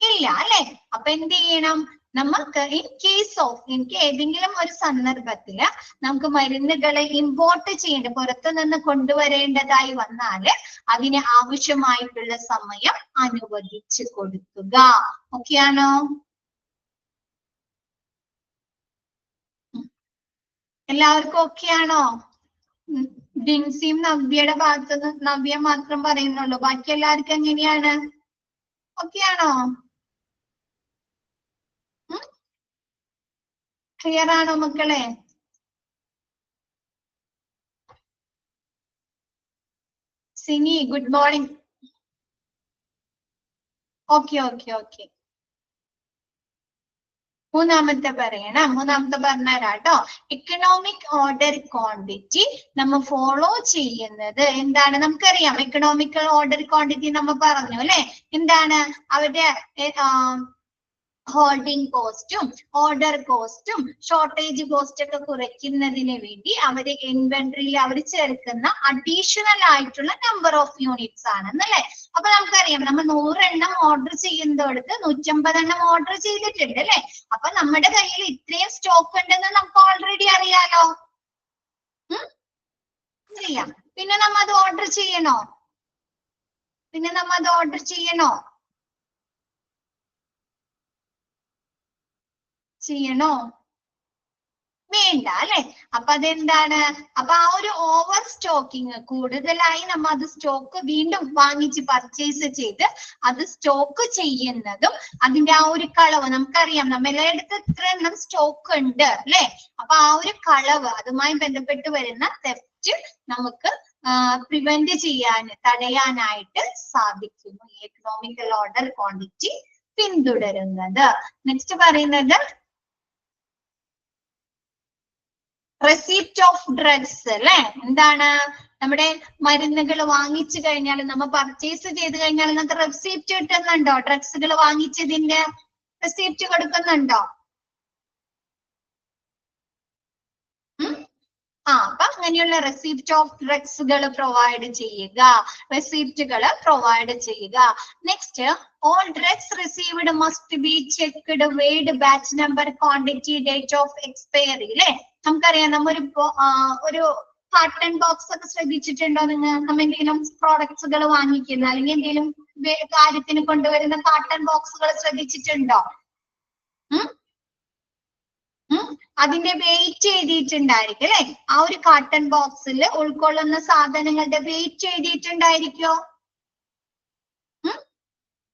ഇല്ല അല്ലെ. അപ്പൊ എന്ത് ചെയ്യണം, നമുക്ക് എനിക്ക് ഏതെങ്കിലും ഒരു സന്ദർഭത്തില് നമുക്ക് മരുന്നുകളെ ഇമ്പോർട്ട് ചെയ്യേണ്ട, പുറത്തു നിന്ന് കൊണ്ടുവരേണ്ടതായി വന്നാല് അതിന് ആവശ്യമായിട്ടുള്ള സമയം അനുവദിച്ചു കൊടുക്കുക. ഓക്കെയാണോ? എല്ലാവർക്കും ഓക്കെയാണോ? ഡിൻസിയും നവ്യയുടെ ഭാഗത്തുനിന്ന് നവ്യ മാത്രം പറയുന്നുള്ളൂ, ബാക്കി എല്ലാവർക്കും എങ്ങനെയാണ്? ഓക്കെയാണോ? ക്ലിയർ ആണോ മക്കളെ? Sini good morning. Okay okay okay. മൂന്നാമത്തെ പറഞ്ഞുതരാട്ടോ. എക്കണോമിക് ഓർഡർ ക്വാണ്ടിറ്റി നമ്മൾ ഫോളോ ചെയ്യുന്നത് എന്താണ്? നമുക്കറിയാം എക്കണോമിക്കൽ ഓർഡർ ക്വാണ്ടിറ്റി നമ്മൾ പറഞ്ഞു അല്ലെ. എന്താണ് അവരുടെ ഹോൾഡിംഗ് കോസ്റ്റും ഓർഡർ കോസ്റ്റും ഷോർട്ടേജ് കോസ്റ്റ് ഒക്കെ കുറയ്ക്കുന്നതിന് വേണ്ടി അവര് ഇൻവെന്ററിയിൽ അവർ ചേർക്കുന്ന അഡീഷണൽ ആയിട്ടുള്ള നമ്പർ ഓഫ് യൂണിറ്റ്സ് ആണെന്നല്ലേ. അപ്പൊ നമുക്കറിയാം നമ്മൾ 100 എണ്ണം ഓർഡർ ചെയ്യുന്നിടത്ത് 150 എണ്ണം ഓർഡർ ചെയ്തിട്ടുണ്ട് അല്ലെ. അപ്പൊ നമ്മുടെ കയ്യിൽ ഇത്രയും സ്റ്റോക്ക് ഉണ്ടെന്ന് നമുക്ക് ഓൾറെഡി അറിയാലോ. ചെയ്യാം. പിന്നെ നമ്മ അത് ഓർഡർ ചെയ്യണോ? ചെയ്യണോ? വേണ്ട അല്ലെ. അപ്പൊ അതെന്താണ്? അപ്പൊ ആ ഒരു ഓവർ സ്റ്റോക്കിങ് കൂടുതലായി നമ്മ അത് സ്റ്റോക്ക് വീണ്ടും വാങ്ങിച്ച് പർച്ചേസ് ചെയ്ത് അത് സ്റ്റോക്ക് ചെയ്യുന്നതും അതിന്റെ ആ ഒരു കളവ് നമുക്കറിയാം, നമ്മളെ അടുത്ത് ഇത്ര എണ്ണം സ്റ്റോക്ക് ഉണ്ട് അല്ലെ. അപ്പൊ ആ ഒരു കളവ് അതുമായി ബന്ധപ്പെട്ട് വരുന്ന തെറ്റ് നമുക്ക് പ്രിവെന്റ് തടയാനായിട്ട് സാധിക്കുന്നു ഈ എക്കണോമിക്കൽ ഓർഡർ ക്വാണ്ടിറ്റി പിന്തുടരുന്നത്. നെക്സ്റ്റ് പറയുന്നത് റെസിപ്റ്റ് ഓഫ് ഡ്രഗ്സ് അല്ലെ. എന്താണ്? നമ്മുടെ മരുന്നുകൾ വാങ്ങിച്ചു കഴിഞ്ഞാൽ നമ്മൾ പർച്ചേസ് ചെയ്ത് കഴിഞ്ഞാൽ നമുക്ക് റെസിപ്റ്റ് കിട്ടുന്നുണ്ടോ? ഡ്രഗ്സുകൾ വാങ്ങിച്ചതിന്റെ റെസിപ്റ്റ് കൊടുക്കുന്നുണ്ടോ? അപ്പൊ അങ്ങനെയുള്ള റെസിപ്റ്റ് ഓഫ് ഡ്രഗ്സുകൾ പ്രൊവൈഡ് ചെയ്യുക, റെസിപ്റ്റുകൾ പ്രൊവൈഡ് ചെയ്യുക. Next, all drugs received must be checked, weighed, batch number, quantity, date of expiry അല്ലെ. നമുക്കറിയാം ഒരു കാർട്ടൺ ബോക്സ് ഒക്കെ ശ്രദ്ധിച്ചിട്ടുണ്ടോ നിങ്ങൾ? നമ്മൾ എന്തെങ്കിലും പ്രോഡക്ട്സുകൾ വാങ്ങിക്കുന്ന അല്ലെങ്കിൽ എന്തെങ്കിലും കാര്യത്തിന് കൊണ്ടുവരുന്ന കാർട്ടൺ ബോക്സുകൾ ശ്രദ്ധിച്ചിട്ടുണ്ടോ? അതിന്റെ വെയിറ്റ് എഴുതിയിട്ടുണ്ടായിരിക്കും അല്ലെ. ആ ഒരു കാർട്ടൺ ബോക്സിൽ ഉൾക്കൊള്ളുന്ന സാധനങ്ങളുടെ വെയിറ്റ് എഴുതിയിട്ടുണ്ടായിരിക്കോ?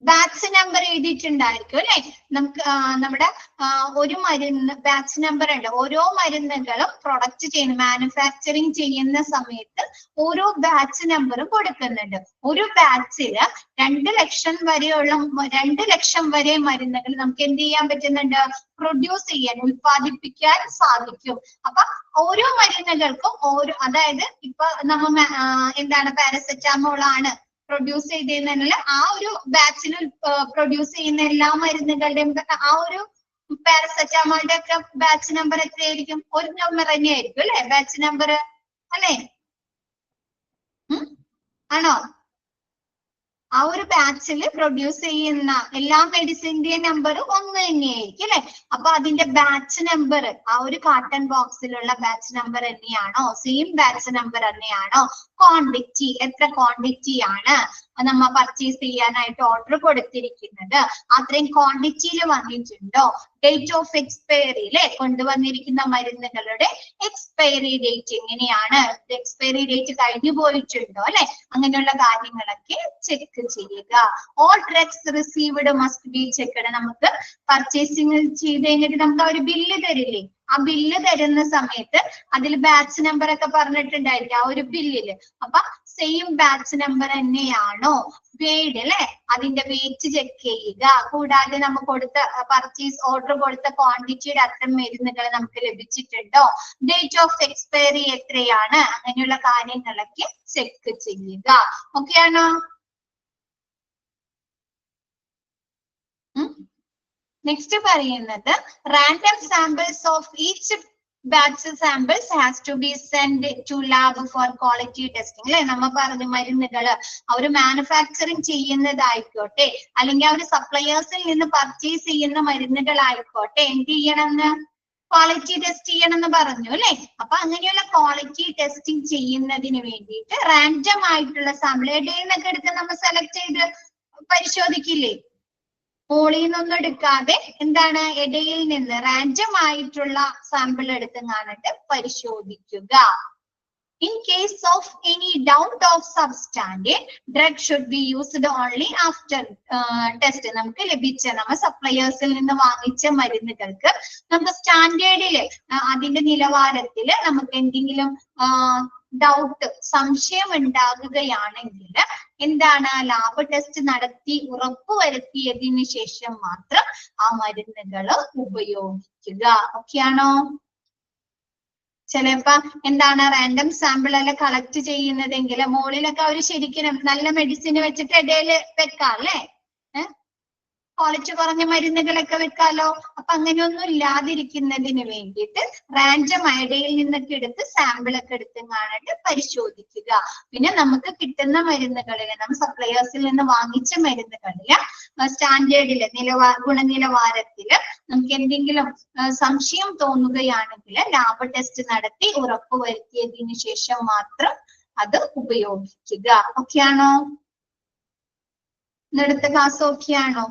ബാച്ച് നമ്പർ എഴുതിയിട്ടുണ്ടായിരിക്കും അല്ലെ. നമുക്ക് നമ്മുടെ ഒരു മരുന്ന് ബാച്ച് നമ്പർ ഉണ്ട്. ഓരോ മരുന്നുകളും പ്രൊഡക്റ്റ് ചെയ്യുന്ന മാനുഫാക്ചറിങ് ചെയ്യുന്ന സമയത്ത് ഓരോ ബാച്ച് നമ്പറും കൊടുക്കുന്നുണ്ട്. ഒരു ബാച്ചില് 2 ലക്ഷം വരെയുള്ള 2 ലക്ഷം വരെ മരുന്നുകൾ നമുക്ക് എന്ത് ചെയ്യാൻ പറ്റുന്നുണ്ട്, പ്രൊഡ്യൂസ് ചെയ്യാൻ, ഉൽപ്പാദിപ്പിക്കാൻ സാധിക്കും. അപ്പൊ ഓരോ മരുന്നുകൾക്കും ഓരോ, അതായത് ഇപ്പൊ നമ്മ എന്താണ് പാരസെറ്റാമോൾ ആണ് പ്രൊഡ്യൂസ് ചെയ്തതിനുള്ള ആ ഒരു ബാച്ചിൽ പ്രൊഡ്യൂസ് ചെയ്യുന്ന എല്ലാ മരുന്നുകളുടെയും ആ ഒരു പാരസെറ്റാമോളിന്റെ ഒക്കെ ബാച്ച് നമ്പർ എത്രയായിരിക്കും? ഒരു നമ്പർ തന്നെയായിരിക്കും അല്ലെ ബാച്ച് നമ്പർ അല്ലെ? ആണോ? ആ ഒരു ബാച്ചിൽ പ്രൊഡ്യൂസ് ചെയ്യുന്ന എല്ലാ മെഡിസിന്റെയും നമ്പർ ഒന്ന് തന്നെയായിരിക്കും അല്ലെ. അപ്പൊ അതിന്റെ ബാച്ച് നമ്പർ ആ ഒരു കാർട്ടൺ ബോക്സിലുള്ള ബാച്ച് നമ്പർ തന്നെയാണോ? സെയിം ബാച്ച് നമ്പർ തന്നെയാണോ? ക്വാണ്ടിറ്റി, എത്ര ക്വാണ്ടിറ്റി ആണ് നമ്മ പർച്ചേസ് ചെയ്യാനായിട്ട് ഓർഡർ കൊടുത്തിരിക്കുന്നത്, അത്രയും ക്വാണ്ടിറ്റിയിൽ വന്നിട്ടുണ്ടോ? ഡേറ്റ് ഓഫ് എക്സ്പയറി അല്ലെ, കൊണ്ടുവന്നിരിക്കുന്ന മരുന്നുകളുടെ എക്സ്പയറി ഡേറ്റ് എങ്ങനെയാണ്, എക്സ്പയറി ഡേറ്റ് കഴിഞ്ഞു പോയിട്ടുണ്ടോ അല്ലെ, അങ്ങനെയുള്ള കാര്യങ്ങളൊക്കെ ചെക്ക് ചെയ്യുക. All drugs received must be checked. നമുക്ക് പർച്ചേസിംഗ് ചെയ്ത് കഴിഞ്ഞിട്ട് നമുക്ക് ആ ഒരു ബില്ല് തരില്ലേ, ആ ബില്ല് തരുന്ന സമയത്ത് അതിൽ ബാച്ച് നമ്പർ ഒക്കെ പറഞ്ഞിട്ടുണ്ടായിരിക്കും ആ ഒരു ബില്ലില്. അപ്പൊ സെയിം ബാച്ച് നമ്പർ തന്നെയാണോ? വെയ്ഡ് അല്ലെ, അതിന്റെ വെയിറ്റ് ചെക്ക് ചെയ്യുക. കൂടാതെ നമുക്ക് കൊടുത്ത പർച്ചേസ് ഓർഡർ കൊടുത്ത ക്വാണ്ടിറ്റിയുടെ അത്ര മരുന്നുകൾ നമുക്ക് ലഭിച്ചിട്ടുണ്ടോ, ഡേറ്റ് ഓഫ് എക്സ്പയറി എത്രയാണ്, അങ്ങനെയുള്ള കാര്യങ്ങളൊക്കെ ചെക്ക് ചെയ്യുക. ഓക്കെ ആണോ? നെക്സ്റ്റ് പറയുന്നത് random samples of each batch samples has to be send to lab for quality testing അല്ലെ. നമ്മ പറഞ്ഞു മരുന്നുകള് അവര് മാനുഫാക്ചറിങ് ചെയ്യുന്നതായിക്കോട്ടെ അല്ലെങ്കിൽ അവര് സപ്ലയേഴ്സിൽ നിന്ന് പർച്ചേസ് ചെയ്യുന്ന മരുന്നുകളായിക്കോട്ടെ, എന്ത് ചെയ്യണമെന്ന്, ക്വാളിറ്റി ടെസ്റ്റ് ചെയ്യണമെന്ന് പറഞ്ഞു അല്ലെ. അപ്പൊ അങ്ങനെയുള്ള ക്വാളിറ്റി ടെസ്റ്റിംഗ് ചെയ്യുന്നതിന് വേണ്ടിയിട്ട് റാൻഡം ആയിട്ടുള്ള സാമ്പിൾ ഇടയിൽ നിന്നൊക്കെ എടുത്ത് നമ്മൾ സെലക്ട് ചെയ്ത് പരിശോധിക്കില്ലേ, മോളിൽ നിന്നൊന്നും എടുക്കാതെ എന്താണ് ഇടയിൽ നിന്ന് റാൻഡം ആയിട്ടുള്ള സാമ്പിൾ എടുത്ത് കാണിട്ട് പരിശോധിക്കുക. In case of any doubt of substandard, drug should be used only after test. നമുക്ക് ലഭിച്ച നമ്മ സപ്ലയേഴ്സിൽ നിന്ന് വാങ്ങിച്ച മരുന്നുകൾക്ക് നമുക്ക് സ്റ്റാൻഡേർഡില് അതിന്റെ നിലവാരത്തില് നമുക്ക് എന്തെങ്കിലും ഡൗട്ട്, സംശയം ഉണ്ടാകുകയാണെങ്കിൽ എന്താണ്, ലാബ് ടെസ്റ്റ് നടത്തി ഉറപ്പുവരുത്തിയതിനു ശേഷം മാത്രം ആ മരുന്നുകൾ ഉപയോഗിക്കുക. ഓക്കെ ആണോ? ചിലപ്പോ എന്താണ് റാൻഡം സാമ്പിൾ അല്ല കളക്ട് ചെയ്യുന്നതെങ്കിൽ മുകളിലൊക്കെ അവര് ശരിക്കും നല്ല മെഡിസിൻ വെച്ചിട്ട് ഇടയിൽ വെക്കാം അല്ലെ, ക്വാളിറ്റി കുറഞ്ഞ മരുന്നുകളൊക്കെ വെക്കാലോ. അപ്പൊ അങ്ങനെയൊന്നും ഇല്ലാതിരിക്കുന്നതിന് വേണ്ടിയിട്ട് റാൻഡം ഇടയിൽ നിന്നൊക്കെ എടുത്ത് സാമ്പിൾ ഒക്കെ എടുത്ത് കാണിട്ട് പരിശോധിക്കുക. പിന്നെ നമുക്ക് കിട്ടുന്ന മരുന്നുകളില്, നമ്മൾ സപ്ലയേഴ്സിൽ നിന്ന് വാങ്ങിച്ച മരുന്നുകളില് സ്റ്റാൻഡേർഡില് ഗുണനിലവാരത്തില് നമുക്ക് എന്തെങ്കിലും സംശയം തോന്നുകയാണെങ്കിൽ ലാബ് ടെസ്റ്റ് നടത്തി ഉറപ്പുവരുത്തിയതിനു ശേഷം മാത്രം അത് ഉപയോഗിക്കുക. ഓക്കെ ആണോ? ഇന്നടുത്ത ക്ലാസ് ഓക്കെ ആണോ?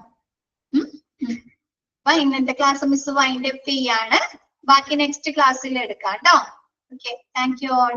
അപ്പൊ ഇന്നത്തെ ക്ലാസ് മിസ് വൈൻഡ് അപ്പ് ചെയ്യാണ്. ബാക്കി നെക്സ്റ്റ് ക്ലാസ്സിൽ എടുക്കാം കേട്ടോ. Okay, thank you all.